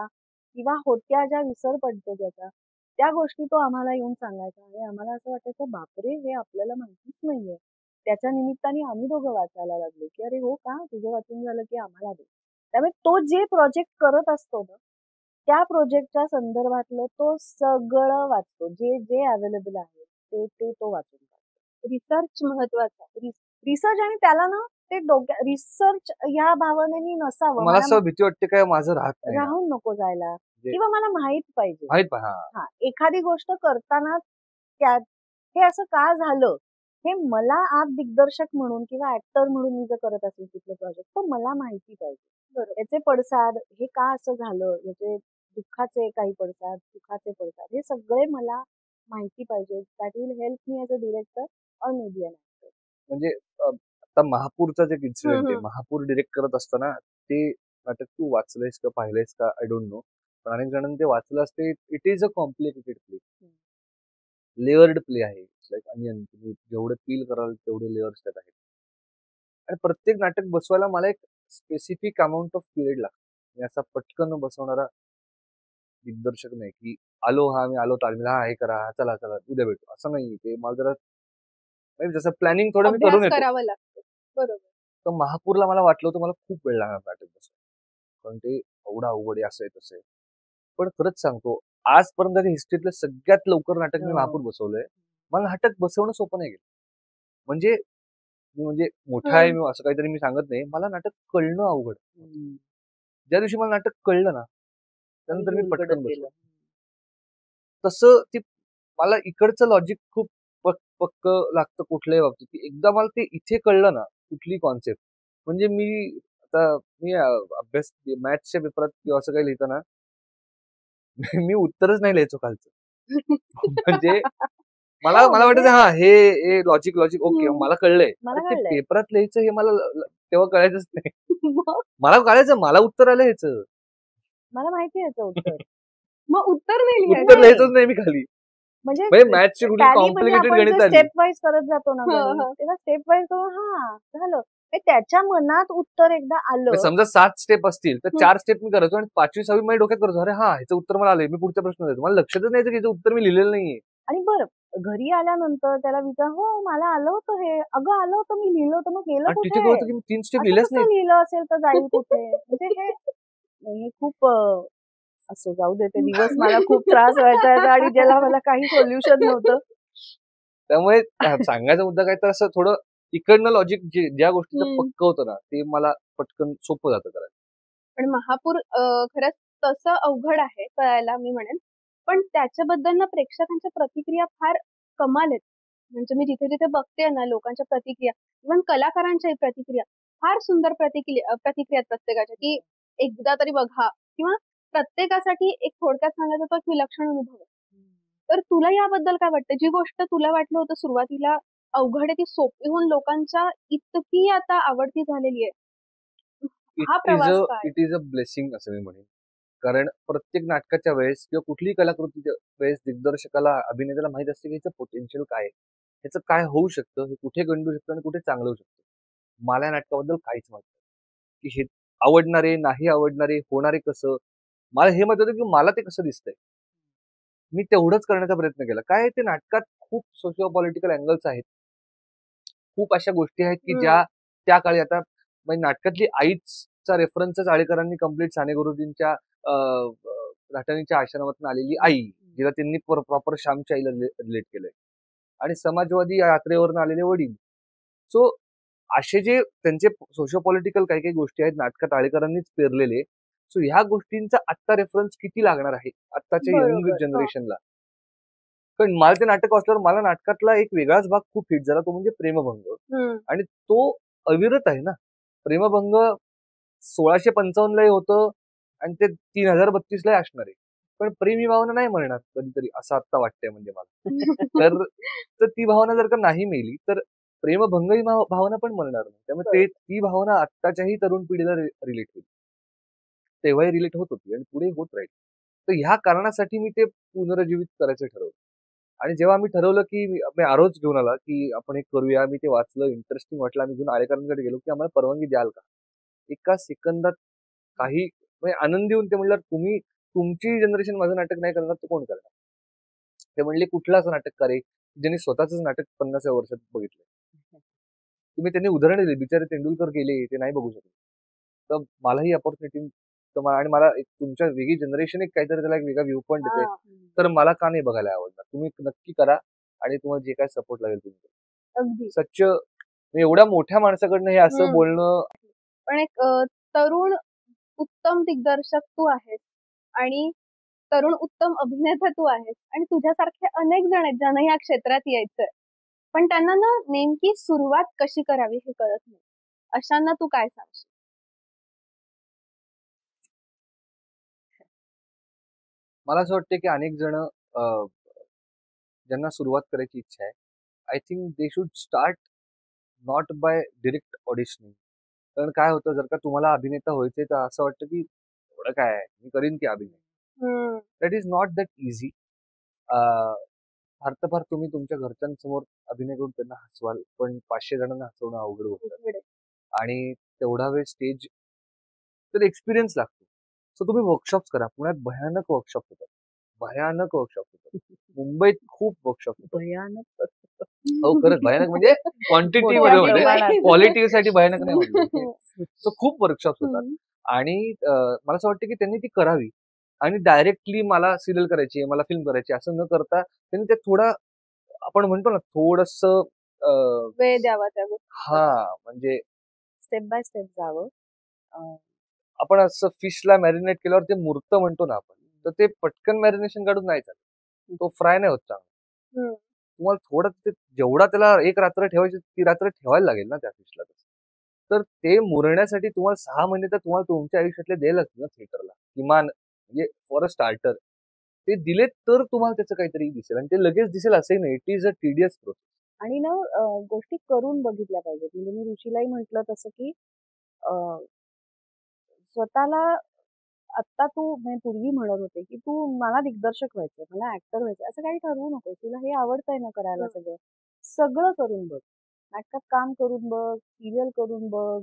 किंवा होत्या ज्या विसर पडतो त्याचा. त्या गोष्टी तो आम्हाला येऊन सांगायचा आणि आम्हाला असं वाटायचं बापरे हे आपल्याला माहितीच नाहीये. त्याच्या निमित्ताने आम्ही दोघं वाचायला लागलो की अरे हो का तुझं वाचून झालं की आम्हाला दे. त्यामुळे तो जे प्रोजेक्ट करत असतो ना त्या प्रोजेक्टच्या संदर्भातलं तो सगळं वाचतो. जे जे अवेलेबल आहे ते तो वाचून काढतो. रिसर्च महत्वाचा. रिसर्च आणि त्याला ना ते रिसर्च या भावनेने नसावं. मला असं भीती वाटते काय माझं राहत नाही ना. राहून नको जायला जे- किंवा मला माहित पाहिजे. माहित पहा हा एखादी गोष्ट करताना त्या हे असं का झालं हे मला आज दिग्दर्शक म्हणून किंवा ऍक्टर म्हणून मी जर करत असेल तिथलं प्रोजेक्ट तर मला माहिती पाहिजे. बरोबर. याचे पडसाद हे का असं झालं याचे दुःखाचे काही पडसाद सुखाचे पडसाद हे सगळे मला माहिती पाहिजे. That will help me as a director और मे बी अन ऍक्टर. म्हणजे आता महापूरचा जे इन्सिडेंट आहे हम्म. महापूर डिरेक्ट करत असताना ते नाटक तू वाचलंयस का पाहिलंयस का आय डोंट नो. पण अनेक जणांनी ते वाचलं असते. It is a complicated play. Layered play आहे. लाईक अनियन तुम्ही जेवढे फील कराल तेवढे लेअर्स त्यात आहेत. आणि प्रत्येक नाटक बसवायला मला एक स्पेसिफिक अमाऊंट ऑफ पिरियड लागतो. मी असा पटकन बसवणारा दिग्दर्शक नाही की आलो मी आलो तालमीला हा हे करा चला चला उद्या भेटू असं नाही. ते मला जरा म्हणजे जसं प्लॅनिंग थोडं मी करून अभ्यास येतो. करावा लागतो. बरोबर. तर महापूरला मला वाटलं होतं मला खूप वेळ लागणार नाटक बसवायला. कारण ते एवढं अवघड आहे असं आहे तसं आहे. पण खरंच सांगतो आजपर्यंत हिस्ट्रीतलं सगळ्यात लवकर नाटक मी महापूर बसवलंय. मला नाटक बसवणं सोपं नाही गेलं. म्हणजे मी म्हणजे मोठा आहे मी असं काहीतरी मी सांगत नाही. मला नाटक कळणं अवघड. ज्या दिवशी मला नाटक कळलं ना त्यानंतर मी पटकन बसलो. तसं ते मला इकडचं लॉजिक खूप पक्क लागतं कुठल्याही बाबतीत की एकदा मला ते इथे कळलं ना कुठली कॉन्सेप्ट म्हणजे मी अभ्यास मॅथ्सच्या पेपरात किंवा असं काही लिहिताना मी उत्तरच नाही लिहायचो खालचं. म्हणजे मला वाटायचं हा हे लॉजिक ओके मला कळलंय. ते पेपरात लिहायचं हे मला तेव्हा कळायचंच नाही. मला कळायचं मला उत्तर आलं ह्याचं. मला माहिती आहे याचं उत्तर. मग उत्तर नाही लिहायचं. उत्तर लिहायचंच नाही मी खाली. म्हणजे मॅथ्सची कुठली कॉम्प्लिकेटेड गणित आली स्टेप वाईज करत जातो ना तेव्हा स्टेप वाईज हा झालं त्याच्या मनात उत्तर एकदा आलं. समजा 7 स्टेप असतील तर 4 स्टेप मी करायचो आणि 5वी 6वी माझ्या डोक्यात करायचो अरे ह्याचं उत्तर मला आलंय मी पुढच्या प्रश्न द्यायचो. मला लक्षातच नाही की याचं उत्तर मी लिहिलेलं नाहीये. आणि बरं घरी आल्यानंतर त्याला विचार हो मला आलं होतं हे अगं आलं होतं मी लिहिलं होतं मग गेलं कुठे कळतं की मी 3 स्टेप लिहिलेच नाही. लिहिलं असेल तर जाईल कुठे म्हणजे हे खूप असं जाऊ दे ते दिवस मला खूप त्रास व्हायचा आणि ज्याला मला काही सोल्युशन नव्हतं. त्यामुळे सांगायचा मुद्दा काय तर असं थोडं इकडनं लॉजिक ज्या गोष्टीचं पक्क होतं ना ते मला पटकन सोपं जातं करायला. पण महापूर खरंच तसं अवघड आहे कळायला मी म्हणेन. पण त्याच्याबद्दल ना प्रेक्षकांच्या प्रतिक्रिया फार कमाल आहेत. म्हणजे मी जिथे जिथे बघते ना लोकांच्या प्रतिक्रिया इव्हन कलाकारांच्याही प्रतिक्रिया फार सुंदर प्रतिक्रिया आहेत प्रत्येकाच्या की एकदा तरी बघा किंवा प्रत्येकासाठी एक थोडक्यात सांगायचं तो एक विलक्षण अनुभव आहे. तर तुला याबद्दल काय वाटतं जी गोष्ट तुला वाटलं होतं सुरुवातीला अवघड आहे ती सोपी होऊन लोकांच्या इतकी आता आवडती झालेली आहे हा प्रवास काय? इट इज अ ब्लेसिंग असं मी म्हणेन. कारण प्रत्येक नाटकाच्या वेळेस किंवा कुठलीही कलाकृतीच्या वेळेस दिग्दर्शकाला अभिनेत्याला माहित असते की ह्याचं पोटेन्शियल काय आहे ह्याचं काय होऊ शकतं हे कुठे गंडू शकतं आणि कुठे चांगलं होऊ शकतं. मला या नाटकाबद्दल काहीच माहित नाही की हे आवडणारे नाही आवडणारे होणारे कसं. मला हे माहित होतं की मला ते कसं दिसतंय. मी तेवढंच करण्याचा प्रयत्न केला. काय ते नाटकात खूप सोशिओ पॉलिटिकल अँगल्स आहेत. खूप अशा गोष्टी आहेत की ज्या त्या काळी आता म्हणजे नाटकातली आईचा रेफरन्सच आळेकरांनी कम्प्लीट साने गुरुजींच्या घाटणीच्या आश्रमातून आलेली आई जिला त्यांनी प्रॉपर श्यामच्या आईला रिलेट केलंय आणि समाजवादी यात्रेवरून आलेले वडील. सो असे जे त्यांचे सोशो पॉलिटिकल काही काही गोष्टी आहेत नाटकात आळेकरांनीच पेरलेले. सो ह्या गोष्टींचा आत्ता रेफरन्स किती लागणार आहे आत्ताच्या यंग जनरेशनला. पण मला ते नाटक वाचल्यावर मला नाटकातला एक वेगळाच भाग खूप हिट झाला तो म्हणजे प्रेमभंग. आणि तो अविरत आहे ना. प्रेमभंग 1655 ला होतं आणि ते 3032 ला असणार आहे. पण प्रेम ही भावना नाही मरणार कधीतरी, असं आता वाटतंय म्हणजे मला. तर ती भावना जर का नाही मेली तर प्रेमभंग ही भावना पण मरणार नाही. त्यामुळे ती भावना आत्ताच्याही तरुण पिढीला रिलेट होईल. तेव्हाही रिलेट होत होती आणि पुढे होत राहील. तर ह्या कारणासाठी मी ते पुनरुज्जीवित करायचं ठरवलं. आणि जेव्हा आम्ही ठरवलं, की मी आरोच घेऊन आला, की आपण हे करूया. मी ते वाचलं, इंटरेस्टिंग वाटलं. आम्ही घेऊन आरेकरांकडे गेलो, की आम्हाला परवानगी द्याल का? एका सेकंदात काही म्हणजे आनंदी होऊन ते म्हणल्यावर तुम्ही तुमची जनरेशन माझं नाटक नाही करणार तर कोण करणार? ते म्हणले कुठलं असं नाटककार आहे, ज्यांनी स्वतःच नाटक 50व्या वर्षात बघितलंय. तुम्ही त्यांनी उदाहरण दिली. बिचारे तेंडुलकर गेले, ते नाही बघू शकले. तर मला ही अपॉर्च्युनिटी आणि मला एक तुमच्या वेगळी जनरेशन एक काहीतरी त्याला एक वेगळा व्ह्यू पॉइंट देते. तर मला का नाही बघायला आवडणार? तुम्ही नक्की करा आणि तुम्हाला जे काही सपोर्ट लागेल तुम्ही करा. अगदी. सच्च एवढ्या मोठ्या माणसाकडनं हे असं बोलणं. पण एक तरुण उत्तम दिग्दर्शक तू आहेस आणि तरुण उत्तम अभिनेता तू आहेस आणि तुझ्यासारखे अनेक जण आहेत ज्यांना या क्षेत्रात यायचंय. पण त्यांना ना नेमकी सुरुवात कशी करावी हे कळत नाही. अशांना तू काय सांगशील? मला असं वाटतं की अनेक जण ज्यांना सुरुवात करायची इच्छा आहे, I think they should start not by direct auditioning. कारण काय होतं, जर का तुम्हाला अभिनेता व्हायचंय तर असं वाटतं की एवढं काय आहे, मी करीन की अभिनय. That is not that easy. फार तर फार तुम्ही तुमच्या घरच्यांसमोर अभिनय करून त्यांना हसवाल, पण 500 जणांना हसवणं अवघड होतं. आणि तेवढा वेळ स्टेज तर एक्सपिरियन्स लागतो. सो तुम्ही वर्कशॉप्स करा. पुण्यात भयानक वर्कशॉप होतात. भयानक वर्कशॉप होतात. मुंबईत खूप वर्कशॉप होतात. भयानक. हो, खरंच भयानक म्हणजे क्वांटिटी मध्ये म्हणजे क्वालिटीसाठी भयानक नाही म्हटलं. सो खूप वर्कशॉप्स होतात. आणि मला असं वाटतं की त्यांनी ती करावी. आणि डायरेक्टली मला सिरियल करायची, मला फिल्म करायची असं न करता त्यांनी ते थोडा आपण म्हणतो ना थोडंसं वेळ द्यावा त्या गोष्टीला. म्हणजे स्टेप बाय स्टेप जावं. आपण असं फिशला मॅरिनेट केल्यावर ते मुरतं म्हणतो ना आपण, तर ते पटकन मॅरिनेशन काढून नाही चालत. तो फ्राय नाही होत चांगला. तुम्हाला थोडं जेवढा त्याला एक रात्र ठेवायची ती रात्र ठेवायला लागेल ना त्या फिशला. तर ते मुरण्यासाठी तुम्हाला 6 महिने तर तुम्हाला तुमच्या आयुष्यातले द्यायलाच ना थिएटरला किमान, म्हणजे फॉर अ स्टार्टर. ते दिलेत तर तुम्हाला त्याचं काहीतरी दिसेल आणि ते लगेच दिसेल असंही नाही. It is a tedious process. आणि ना गोष्टी करून बघितल्या पाहिजेत. म्हणजे मी ऋषीलाही म्हटलं तसं की स्वतःला आता तू पूर्वी म्हणत होते की तू मला दिग्दर्शक व्हायचंय, मला ऍक्टर व्हायचंय, असं काही ठरवू नको. तुला हे आवडतंय ना करायला सगळं, सगळं करून बघ. नाटकात काम करून बघ, सिरियल करून बघ,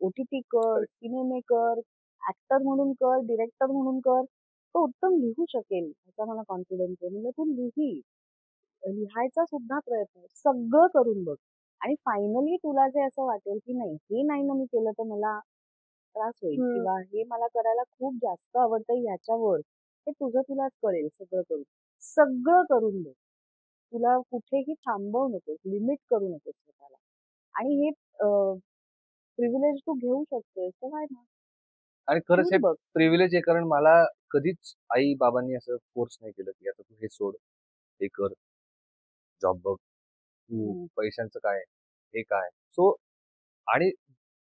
OTT कर, सिनेमे कर, ऍक्टर म्हणून कर, डिरेक्टर म्हणून कर. तो उत्तम लिहू शकेल याचा मला कॉन्फिडन्स आहे. म्हणजे तू लिहायचा सुद्धा प्रयत्न सगळं करून बघ. आणि फायनली तुला जे असं वाटेल की नाही, हे नाही ना मी केलं तर मला त्रास होईल किंवा हे मला करायला खूप जास्त आवडतं याच्यावर, हे तुझं तुलाच कळेल. सगळं करून बघ. तुला कुठेही थांबवू नकोस, लिमिट करू नकोस स्वतःला. आणि हे प्रिव्हिलेज तू घेऊ शकतोय तर काय ना. आणि खरंच हे प्रिव्हिलेज आहे, कारण मला कधीच आई बाबांनी असं फोर्स नाही केलं की आता तू हे सोड, हे कर, जॉब बघ, तू पैशांचं काय, हे काय. सो आणि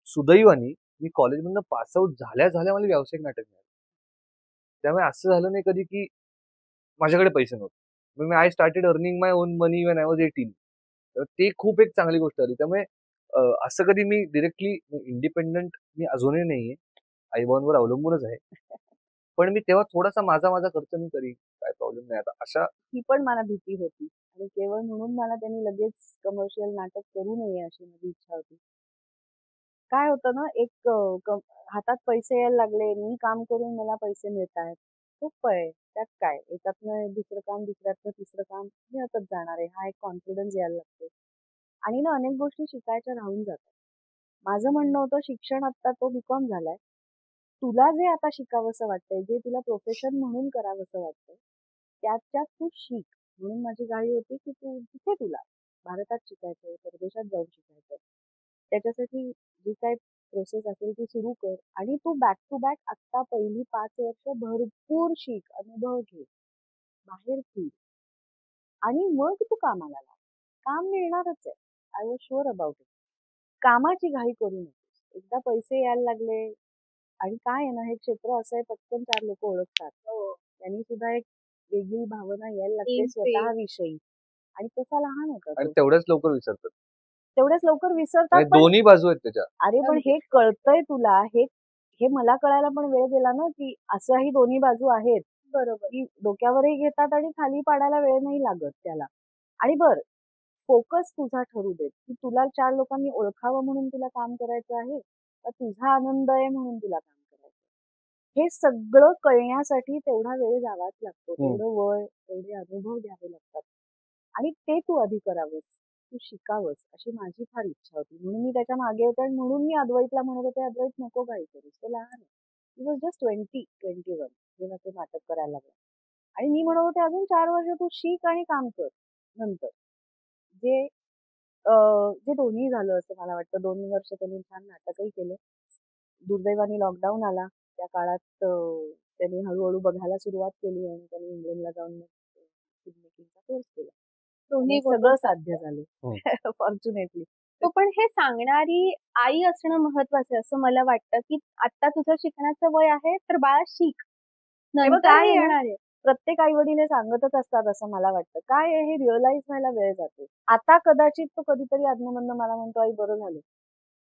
सुदैवाने मी कॉलेजमधनं पास आउट झाल्या मला व्यावसायिक नाटक मिळालं. त्यामुळे असं झालं नाही कधी की माझ्याकडे पैसे नव्हते. मग I started earning my on money when I was 18. तर ते खूप एक चांगली गोष्ट झाली. त्यामुळे असं कधी मी डिरेक्टली इंडिपेंडंट मी अजूनही नाहीये. आई-बाबांवर अवलंबूनच आहे. पण मी तेव्हा थोडासा माझा खर्च मी करीन. काय प्रॉब्लेम नाही. आता अशा ही पण मला भीती होती आणि केवळ म्हणून मला त्यांनी लगेच कमर्शियल नाटक करू नये अशी माझी इच्छा होती. काय होतं ना, एक हातात पैसे यायला लागले, मी काम करून मला पैसे मिळतायत. खूप आहे. त्यात काय? एकातनं दुसरं काम, दुसऱ्यातनं तिसरं काम मिळतच जाणार आहे. हा एक कॉन्फिडन्स यायला लागतो. आणि ना अनेक गोष्टी शिकायच्या राहून जातात. माझं म्हणणं होतं शिक्षण आता तो BCom झालाय. तुला जे आता शिकावंसं वाटतंय, जे तुला प्रोफेशन म्हणून करावंसं वाटतंय, त्यात तू शिक. म्हणून माझी घाई होती की तू जिथे तुला भारतात शिकायचंय, परदेशात जाऊन शिकायचंय, त्याच्यासाठी जी काही प्रोसेस असेल ती सुरू कर. आणि तू बॅक टू बॅक आता पहिली 5 वर्ष भरपूर शिक, अनुभव घे, बाहेर फिर आणि मग तू कामाला लाग. काम मिळणारच आहे. I was sure about it. कामाची घाई करू नकोस. एकदा पैसे यायला लागले आणि काय आहे ना, हे क्षेत्र असं आहे, पटकन 4 लोक ओळखतात. त्यांनी सुद्धा एक वेगळी भावना यायला लागते प्रेम. स्वतःविषयी. आणि तसा लहान होता आणि तो. तेवढ्याच लवकर विसरतात. तेवढ्याच लवकर विसरतात. म्हणजे पण दोन्ही बाजू आहेत त्याच्या. अरे पण हे कळतंय तुला, हे मला कळायला पण वेळ गेला ना, की असंही दोन्ही बाजू आहेत. बरोबर. की डोक्यावरही घेतात आणि खाली पाडायला वेळ नाही लागत त्याला. आणि फोकस तुझा ठरू देत, की तुला 4 लोकांनी ओळखावं म्हणून तुला काम करायचं आहे, का तुझा आनंद आहे म्हणून तुला काम करायचं आहे. हे सगळं कळण्यासाठी तेवढा वेळ जावाच लागतो. तेवढं वय, तेवढे अनुभव घ्यावे लागतात. आणि ते तू आधी करावंस, तू शिकावंस, अशी माझी फार इच्छा होती. म्हणून मी त्याच्या मागे होते आणि म्हणून मी अद्वैतला म्हणत होते, अद्वैत नको काही करूस, तो लहान आहे. ही वॉज जस्ट 21 जेव्हा ते नाटक करायला लागला. आणि मी म्हणत होते अजून 4 वर्ष तू शिक आणि काम कर नंतर. जे जे दोन्ही झालं असं मला वाटतं. 2 वर्ष त्यांनी छान नाटकही केलं. दुर्दैवाने लॉकडाऊन आला. त्या काळात त्यांनी हळूहळू बघायला सुरुवात केली आणि त्यांनी इंग्लंडला जाऊन फिल्म मेकिंगचा कोर्स केला. दोन्ही आणि सगळं साध्य झालं फॉर्च्युनेटली. हो, पण हे सांगणारी आई असणं महत्वाचं आहे असं मला वाटतं, की आता तुझं शिकण्याचं वय आहे तर बाळा शिक. नंतर काय हे आहे ना, येणार आहे. प्रत्येक आई वडील हे सांगतच असतात असं मला वाटतं. काय आहे हे रिअलाइज व्हायला वेळ जातो. आता कदाचित तो कधीतरी अधनं-मधनं मला म्हणतो, आई बरं झालं.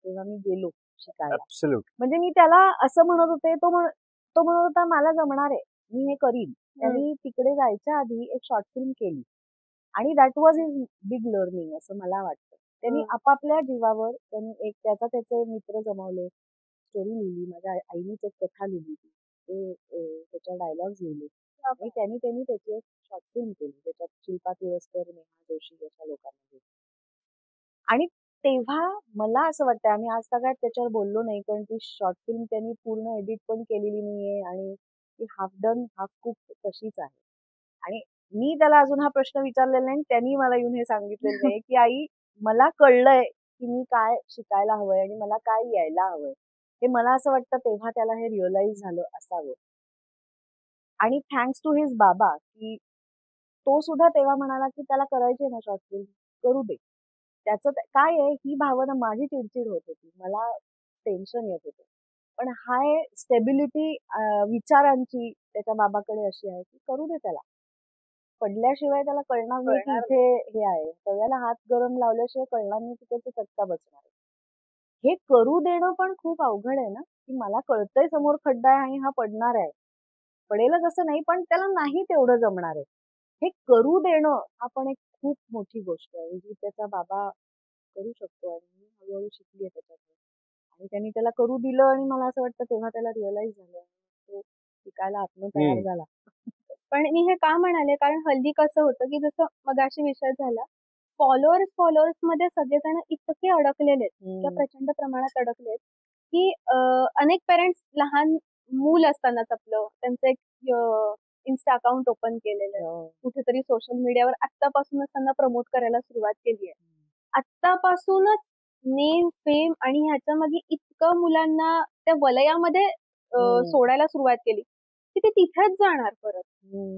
तेव्हा मी गेलो शिकायला. ऍब्सोल्युट. म्हणजे मी त्याला असं म्हणत होते, तो म्हणत होता मला जमणार आहे. मी हे करीन. त्यांनी तिकडे जायच्या आधी एक शॉर्ट फिल्म केली. आणि that was his big learning असं मला वाटतं. त्यांनी आपापल्या जीवावर त्यांनी त्याचे मित्र जमवले. स्टोरी लिहिली. माझ्या आईनीच एक कथा लिहिली. ते त्याच्या डायलॉग्स लिहिले. आणि त्यांनी त्याची एक शॉर्ट फिल्म केली. त्याच्यात शिल्पा तुळसकर, नेहा जोशी अशा लोकांना. आणि तेव्हा मला असं वाटतं आम्ही आज सगळ्यात त्याच्यावर बोललो नाही कारण ती शॉर्ट फिल्म त्यांनी पूर्ण एडिट पण केलेली नाहीये आणि ती हाफ डन हाफ कुक तशीच आहे. आणि मी त्याला अजून हा प्रश्न विचारलेला नाही. त्यांनी मला येऊन हे सांगितलेलं नाही की आई मला कळलंय की मी काय शिकायला हवंय आणि मला काय यायला हवंय. हे मला असं वाटतं तेव्हा त्याला हे रिअलाइज झालं असावं. आणि थँक्स टू हिज बाबा की तो सुद्धा तेव्हा म्हणाला की त्याला करायची ना शॉर्ट फिल्म करू दे. त्याचं काय आहे ही भावना माझी चिडचिड होत होती. मला टेन्शन येत होतं. पण हाय स्टेबिलिटी विचारांची त्याच्या बाबाकडे अशी आहे की करू दे त्याला. पडल्याशिवाय त्याला कळणार नाही की इथे हे आहे. तव्याला हात गरम लावल्याशिवाय कळणार नाही की त्याचा चटका बसणार आहे. हे करू देणं पण खूप अवघड आहे ना, की मला कळतंय समोर खड्डा आहे आणि हा पडणार आहे. पडेलच असं नाही पण त्याला नाही तेवढं जमणार आहे. हे करू देणं हा पण एक खूप मोठी गोष्ट आहे जी त्याचा बाबा करू शकतो आणि मी हळूहळू शिकली आहे त्याच्याकडे. आणि त्यांनी त्याला करू दिलं आणि मला असं वाटतं तेव्हा त्याला रिअलाइज झालं. तो शिकायला आत्म तयार झाला. पण मी हे का म्हणाले कारण हल्ली कसं होतं की जसं मगाशी विषय झाला फॉलोअर्स मध्ये सगळेजण इतके अडकलेले आहेत इतक्या प्रचंड प्रमाणात अडकलेत की अनेक पेरेंट्स लहान मूल असतानाच आपलं त्यांचं एक इन्स्टा अकाउंट ओपन केलेलं कुठेतरी सोशल मीडियावर आत्तापासूनच त्यांना प्रमोट करायला सुरुवात केली आहे. आत्तापासूनच नेम फेम आणि ह्याच्यामध्ये इतकं मुलांना त्या वलयामध्ये सोडायला सुरुवात केली की ते तिथेच जाणार परत.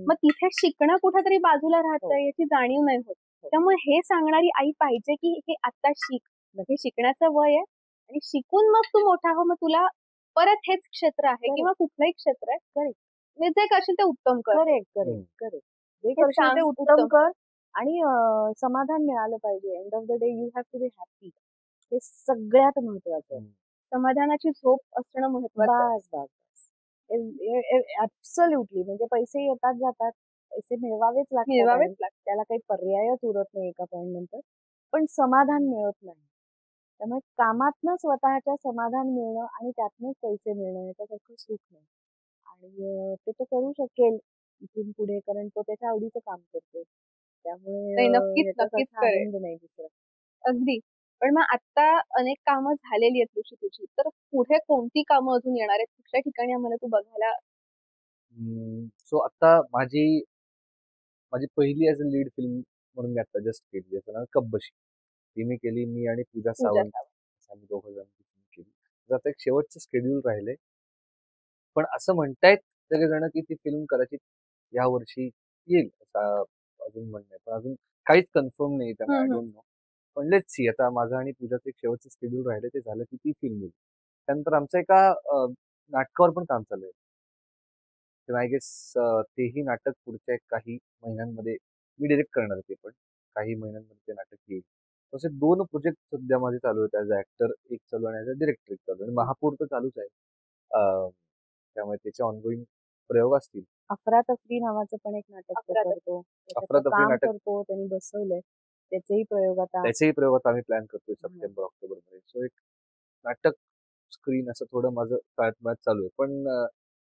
मग तिथे शिकणं कुठेतरी बाजूला राहतंय याची जाणीव नाही होत. त्यामुळे हे सांगणारी आई पाहिजे की हे आता शिक. हे शिकण्याचं वय आहे आणि शिकून मग तू मोठा हो. मग तुला परत हेच क्षेत्र आहे किंवा कुठलंही क्षेत्र आहे करेक्ट. जे करशील ते उत्तम कर. करेक्ट. जे करशील ते उत्तम कर आणि समाधान मिळालं पाहिजे. End of the day you have to be happy. हे सगळ्यात महत्वाचं. समाधानाची झोप असणं महत्वाचं. ऍब्सोल्युटली. म्हणजे पैसे येतात जातात. पैसे मिळवावेच लागतात. त्याला काही पर्यायच उरत नाही एका पॉइंट नंतर. पण समाधान मिळत नाही. त्यामुळे कामातनं स्वतःच्या समाधान मिळणं आणि त्यातनंच पैसे मिळणं याच्यासारखं सुख नाही. आणि ते तो करू शकेल इथून पुढे कारण तो त्याच्या आवडीचं काम करतो. त्यामुळे नक्कीच आनंद नाही दुसरा. अगदी. पण मग आता अनेक कामं झालेली आहेत तुझी. तर पुढे कोणती कामं अजून येणार आहेत? कुठल्या ठिकाणी आम्हाला तू बघायला? सो आता माझी पहिली ऍज अ लीड फिल्म म्हणून मी आता जस्ट केली ज्याचं नाव कब्बशी. ती मी केली. मी आणि पूजा सावंत आम्ही दोघं जण केली. आता एक शेवटचं शेड्यूल राहिले. पण असं म्हणतायत सगळेजण की ती फिल्म कदाचित या वर्षी येईल असं अजून म्हणणं आहे. पण अजून काहीच कन्फर्म नाही त्यांना. I don't know. पण लेट्स सी. आता माझं आणि पूजाचं एक शेवटचं शेड्यूल राहिलं ते झालं की ती फिल्म येईल. त्यानंतर आमचं एका नाटकावर पण काम चालू आहे. आय गेस तेही नाटक पुढच्या काही महिन्यांमध्ये मी डिरेक्ट करणार ते पण काही महिन्यांमध्ये ते नाटक येईल. तसे 2 प्रोजेक्ट सध्या माझे चालू आहेत. ॲज अ ॲक्टर एक चालू आहे आणि ॲज अ डिरेक्टर एक चालू आहे. आणि महापौर तर चालूच आहे. त्यामुळे त्याचे ऑनगोईंग प्रयोग असतील. अफरातफरी नावाचं पण एक नाटक तो अफरातफरी. करतो. त्याच्यात अफरातफरी काम नाटक करतो, त्यांनी बसवलंय. त्याचेही प्रयोग आता त्याचेही प्रयोग आता आम्ही प्लॅन करतोय सप्टेंबर, ऑक्टोबरमध्ये. सो एक नाटक स्क्रीन असं थोडं माझं मॅच चालू आहे. पण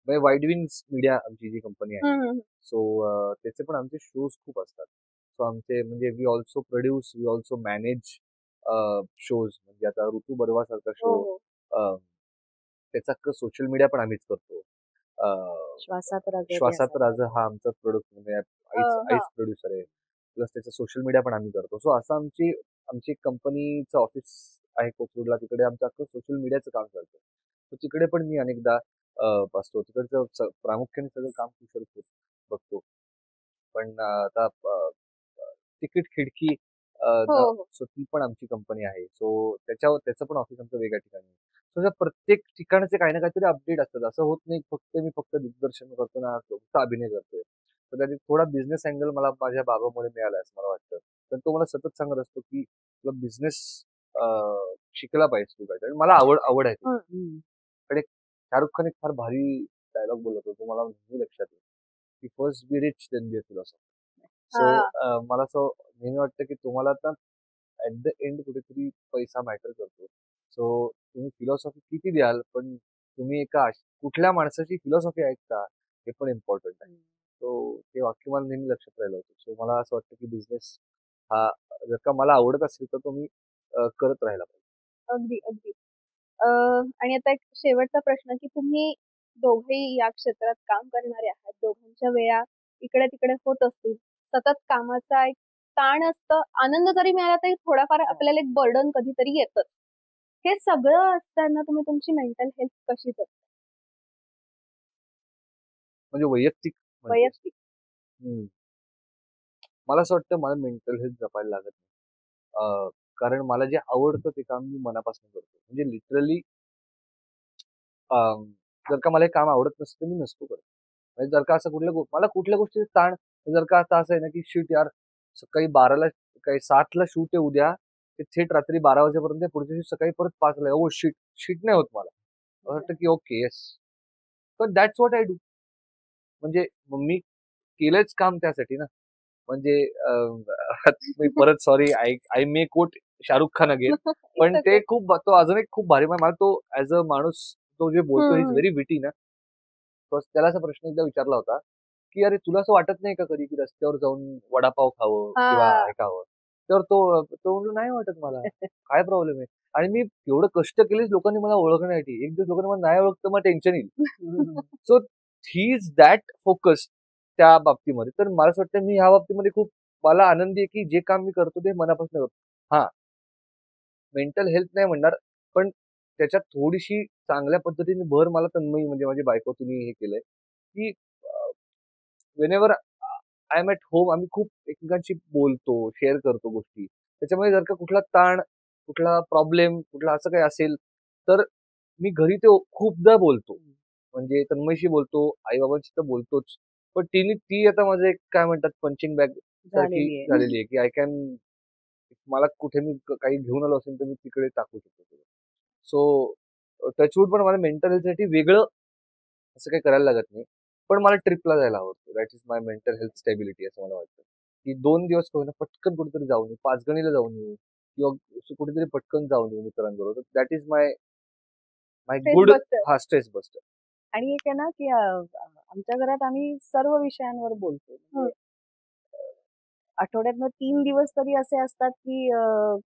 म्हणजे वाईड विंग्स मीडिया आमची जी कंपनी आहे. हम्म, हम्म. सो त्याचे पण आमचे शोज खूप असतात. सो आमचे म्हणजे we also produce, we also manage shows. म्हणजे आता ऋतू बर्वा सारखा हो शो हो त्याचा सोशल मीडिया पण आम्हीच करतो. श्वासात राजा श्वासात ध्यासात राजा राजा. हा आमचा प्रोडक्ट म्हणजे हा आईच प्रोड्युसर आहे. प्लस त्याचं सोशल मीडिया पण आम्ही करतो. सो असं आमची कंपनीचं ऑफिस आहे कोथरूडला. तिकडे आमचं अख्खं सोशल मीडियाचं काम चालतं. तर तिकडे पण मी अनेकदा बसतो. तिकडचं प्रामुख्याने सगळं काम कुशल बघतो. पण आता तिकीट खिडकी हो हो सो ती पण आमची कंपनी आहे. सो त्याचं पण ऑफिस आमचं वेगळ्या ठिकाणी आहे. सो त्या प्रत्येक ठिकाणचे काही ना काहीतरी अपडेट असतात. असं होत नाही मी फक्त दिग्दर्शन करतो ना फक्त अभिनय करतोय. तर त्यात थोडा बिझनेस अँगल मला माझ्या बाबामुळे मिळाला असं मला वाटतं. तर तो मला सतत सांगत असतो की तुला बिझनेस शिकला पाहिजे तू काहीतरी. मला आवड आहे ती. हम्म. कडे शाहरुख खान एक फार भारी डायलॉग बोलत होतो. मला नेहमी लक्षात आहे. की first be rich then be a philosopher. So हा मला असं नेहमी वाटतं की तुम्हाला आता ऍट द एंड कुठेतरी पैसा मॅटर करतो. सो तुम्ही फिलॉसॉफी किती द्याल पण तुम्ही कुठल्या माणसाची फिलॉसॉफी ऐकता हे पण इम्पॉर्टंट आहे. सो ते वाक्य मला नेहमी लक्षात राहिलं होतं. सो मला असं वाटतं की बिझनेस हा जर का मला आवडत असेल तर तो मी करत राहायला पाहिजे. अगदी अगदी. आणि आता एक शेवटचा प्रश्न की तुम्ही दोघेही या क्षेत्रात काम करणारे आहात. दोघांच्या वेळा इकडे तिकडे होत असतील. सतत कामाचा एक ताण असतं. आनंद जरी मिळाला तरी थोडाफार आपल्याला एक बर्डन कधीतरी येतच. हे सगळं असताना तुम्ही तुमची मेंटल हेल्थ कशी जपता? म्हणजे वैयक्तिक म्हणतेस? वैयक्तिक. हम्म. मला असं वाटतं मला मेंटल हेल्थ जपायला लागत नाही. कारण मला जे आवडतं ते काम मी मनापासून करतो. म्हणजे लिटरली जर का मला हे काम आवडत नसतं तर मी नसतो करत. म्हणजे जर का असं मला कुठल्या गोष्टीचा ताण जर का आता असं आहे ना की शूट यार सकाळी 12ला काही 7ला शूट आहे उद्या ते थेट रात्री 12 वाजेपर्यंत आहे. पुढच्या दिवशी सकाळी परत 5ला ओ शिट शिट नाही होत मला. मला वाटतं की ओके येस. तर दॅट्स व्हॉट आय डू. म्हणजे मग मी केलंच काम त्यासाठी ना. म्हणजे मी परत sorry I I may quote Shahrukh Khan again. पण It's ते okay. तो अजून एक खूप भारी मला तो ऍज अ माणूस तो जे बोलतो ही इज हम्म. व्हेरी विटी ना. तो त्याला असा प्रश्न एकदा विचारला होता, की "अरे तुला असं वाटत नाही का कधी की रस्त्यावर जाऊन वडापाव खावं किंवा हा हे खावं?" तर तो म्हणतो, "नाही वाटत मला. काय प्रॉब्लेम आहे?" आणि मी एवढं कष्ट केलेच लोकांनी मला ओळखण्यासाठी. एक दिवस लोकांनी मला नाही ओळखलं मग टेन्शन येईल. So he is that focused त्या बाबतीमध्ये. तर मला असं वाटतं मी ह्या बाबतीमध्ये खूप मला आनंदी आहे, की जे काम मी करतो ते मनापासून करतो. हां, मेंटल हेल्थ नाही म्हणणार, पण त्याच्यात थोडीशी चांगल्या पद्धतीने भर मला तन्मयी म्हणजे माझी बायको तिने हे केलंय, की whenever I am at home आम्ही खूप एकमेकांशी बोलतो, शेअर करतो गोष्टी. त्याच्यामुळे जर का कुठला ताण, कुठला प्रॉब्लेम, कुठला असं काही असेल, तर मी घरी ते खूपदा बोलतो. म्हणजे तन्मयशी बोलतो, आई-बाबांशी तर बोलतोच. पण ती आता माझं एक काय म्हणतात पंचिंग बॅग सारखी झालेली आहे. झालेली आहे, की आय कॅन मला कुठे मी काही घेऊन आलो असेल, तर मी तिकडे टाकू शकतो सगळं. सो टचवूड पण मला मेंटल हेल्थसाठी वेगळं असं काही करायला लागत नाही. पण मला ट्रिपला जायला आवडतं. That is my mental health stability असं मला वाटतं. की 2 दिवस का होईना पटकन कुठेतरी जाऊन येऊ. पाचगणीला जाऊन येऊ किंवा असं कुठेतरी पटकन जाऊन येऊ मित्रांबरोबर. That is my my stress good buster. Stress buster. आणि एक आहे ना की आमच्या घरात आम्ही सर्व विषयांवर बोलतो. म्हणजे आठवड्यातनं 3 दिवस तरी असे असतात की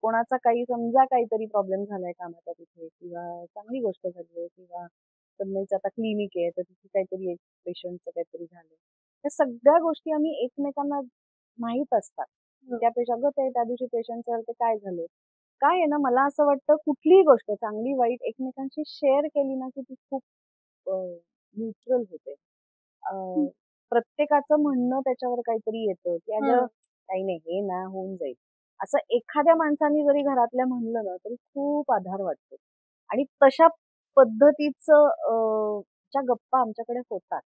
कोणाचा काही समजा काहीतरी प्रॉब्लेम झालाय कामाचा तिथे किंवा चांगली गोष्ट झाली आहे किंवा तन्मयचं आता क्लिनिक आहे तर तिथे काहीतरी एक पेशंटचं काहीतरी झालंय. या सगळ्या गोष्टी आम्ही एकमेकांना माहीत असतात. त्या पेशंट अगं त्या दिवशी पेशंटचं ते काय झालं? काय आहे ना मला असं वाटतं कुठलीही गोष्ट चांगली वाईट एकमेकांशी शेअर केली ना की ती खूप न्यूट्रल होते. अ, प्रत्येकाचं म्हणणं त्याच्यावर काहीतरी येतं, की "अगं काही नाही, हे ना होऊन जाईल." असं एखाद्या माणसाने जरी घरातल्या म्हणलं ना, तरी खूप आधार वाटतो. आणि तशा पद्धतीचं ज्या गप्पा आमच्याकडे होतात,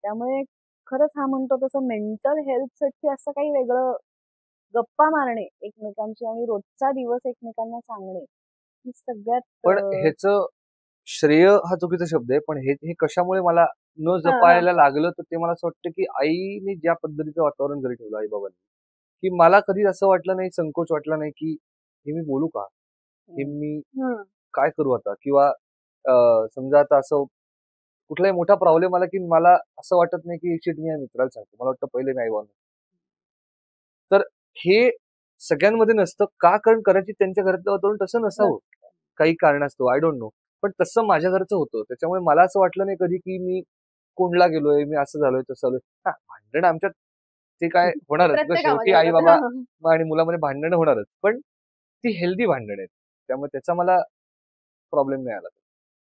त्यामुळे खरंच हा म्हणतो तसं मेंटल हेल्थसाठी असं काही वेगळं गप्पा मारणे एकमेकांची आणि रोजचा दिवस एकमेकांना सांगणे ही सगळ्यात पण ह्याचं श्रेय हा चुकीचा शब्द आहे, पण हे कशामुळे मला न जपायला लागलं तर ते मला असं वाटतं की आईने ज्या पद्धतीचं वातावरण घरी ठेवलं आई बाबांनी, की मला कधी असं वाटलं नाही, संकोच वाटला नाही की हे मी बोलू का, हे मी काय करू आता, किंवा समजा आता असं कुठलाही मोठा प्रॉब्लेम आला की मला असं वाटत नाही की शिट मी या मित्राला सांगतो, मला वाटतं पहिले मी आई बाबांना. तर हे सगळ्यांमध्ये नसतं का, कारण कदाचित त्यांच्या घरातलं वातावरण तसं नसावं काही कारणास्तव, आय डोंट नो, पण तसं माझ्या घरचं होतं. त्याच्यामुळे मला असं वाटलं नाही कधी की मी कोणला गेलोय, मी असं झालोय तसं झालोय. हा, भांडण आमच्यात ते काय होणारच, शेवटी आई बाबा आणि मुलामध्ये भांडणं होणारच, पण ती हेल्दी भांडण आहेत, त्यामुळे त्याचा मला प्रॉब्लेम नाही आला.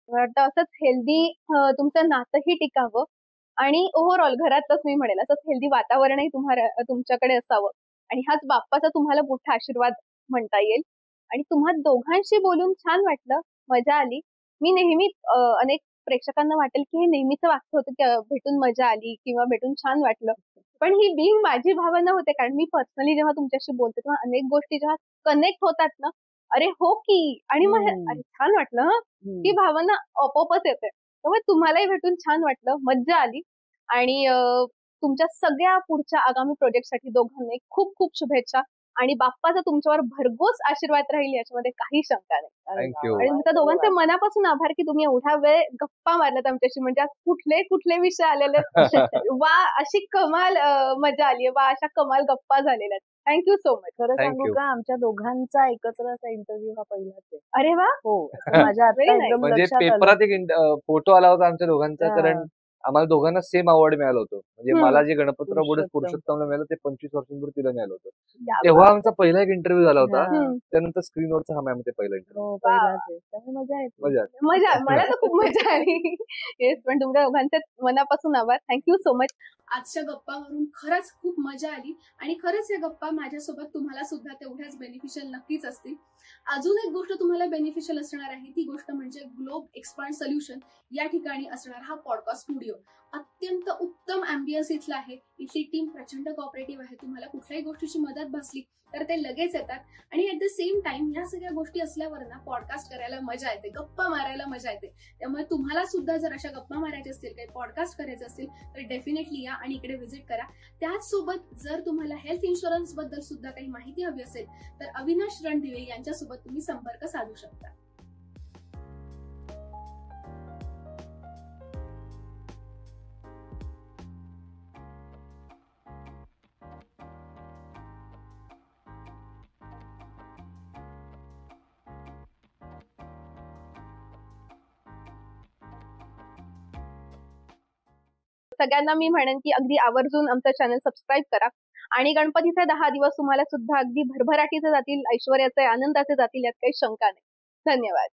वाटतं असंच हेल्दी तुमचं नातंही टिकावं आणि ओव्हरऑल घरातच मी म्हणेल असंच हेल्दी वातावरणही तुमच्याकडे असावं आणि हाच बाप्पाचा तुम्हाला मोठा आशीर्वाद म्हणता येईल. आणि तुम्हा दोघांशी बोलून छान वाटलं, मजा आली. मी नेहमी अनेक प्रेक्षकांना वाटेल की हे नेहमीच वाक्य होतं की भेटून मजा आली किंवा भेटून छान वाटलं, पण ही बिंग माझी भावना होते, कारण मी पर्सनली जेव्हा तुमच्याशी बोलते तेव्हा अनेक गोष्टी जेव्हा कनेक्ट होतात ना, अरे हो की, आणि मग अरे छान वाटलं हं, ती भावना आपोआपच येते. त्यामुळे तुम्हालाही भेटून छान वाटलं, मज्जा आली आणि तुमच्या सगळ्या पुढच्या आगामी प्रोजेक्टसाठी दोघांनाही खूप खूप शुभेच्छा आणि बाप्पाचा तुमच्यावर भरघोस आशीर्वाद राहील याच्यामध्ये काही शंका नाही. थँक्यू. आणि तुमच्या दोघांचे मनापासून आभार की तुम्ही एवढा वेळ गप्पा मारल्यात आमच्याशी, म्हणजे आज कुठले कुठले विषय आलेले वा अशी कमाल मजा आली, वा अशा कमाल गप्पा झालेल्या. Thank you so much. खरं सांगू का, आमच्या दोघांचा एकत्र असा इंटरव्ह्यू हा पहिलाच आहे. अरे वा. हो, माझ्या आता एकदम म्हणजे लक्षात आलं. पेपरात एक फोटो आला होता आमच्या दोघांचा, कारण आम्हाला दोघांना सेम अवॉर्ड मिळालं होतं. म्हणजे मला जे गणपतराव बोडस पुरुषोत्तमला मिळालं ते 25 वर्षांपूर्वी तिला मिळालं होतं. तेव्हा आमचा पहिला एक इंटरव्ह्यू झाला होता, त्यानंतर स्क्रीनवरचा हा मॅम ते पहिला इंटरव्ह्यू. मजा येते. मजा मला तर खूप मजा आली. येस, पण तुमच्या दोघांचे मनापासून आभार. Thank you so much. आजच्या गप्पावरून खरंच खूप मजा आली आणि खरंच या गप्पा माझ्यासोबत तुम्हाला सुद्धा तेवढ्याच बेनिफिशियल नक्कीच असतील. अजून एक गोष्ट तुम्हाला बेनिफिशियल असणार आहे, ती गोष्ट म्हणजे ग्लोब एक्सपांड सोल्युशन या ठिकाणी असणार हा पॉडकास्ट स्टुडिओ. अत्यंत उत्तम अँबियन्स इथला आहे, इथली टीम प्रचंड कॉपरेटिव्ह आहे. तुम्हाला कुठल्याही गोष्टीची मदत भासली तर ते लगेच येतात आणि ऍट द सेम टाइम या सगळ्या गोष्टी असल्यावर ना पॉडकास्ट करायला मजा येते, गप्पा मारायला मजा येते. त्यामुळे तुम्हाला सुद्धा जर अशा गप्पा मारायच्या असतील, काही पॉडकास्ट करायचे असतील तर डेफिनेटली या आणि इकडे व्हिजिट करा. त्याचसोबत जर तुम्हाला हेल्थ इन्शुरन्स बद्दल सुद्धा काही माहिती हवी असेल तर अविनाश रणदिवे यांच्यासोबत तुम्ही संपर्क साधू शकता. सगळ्यांना मी म्हणेन की अगदी आवर्जून आमचं चॅनल सबस्क्राईब करा आणि गणपतीचे 10 दिवस तुम्हाला सुद्धा अगदी भरभराटीचे जातील, ऐश्वर्याचे, आनंदाचे जातील, यात काही शंका नाही. धन्यवाद.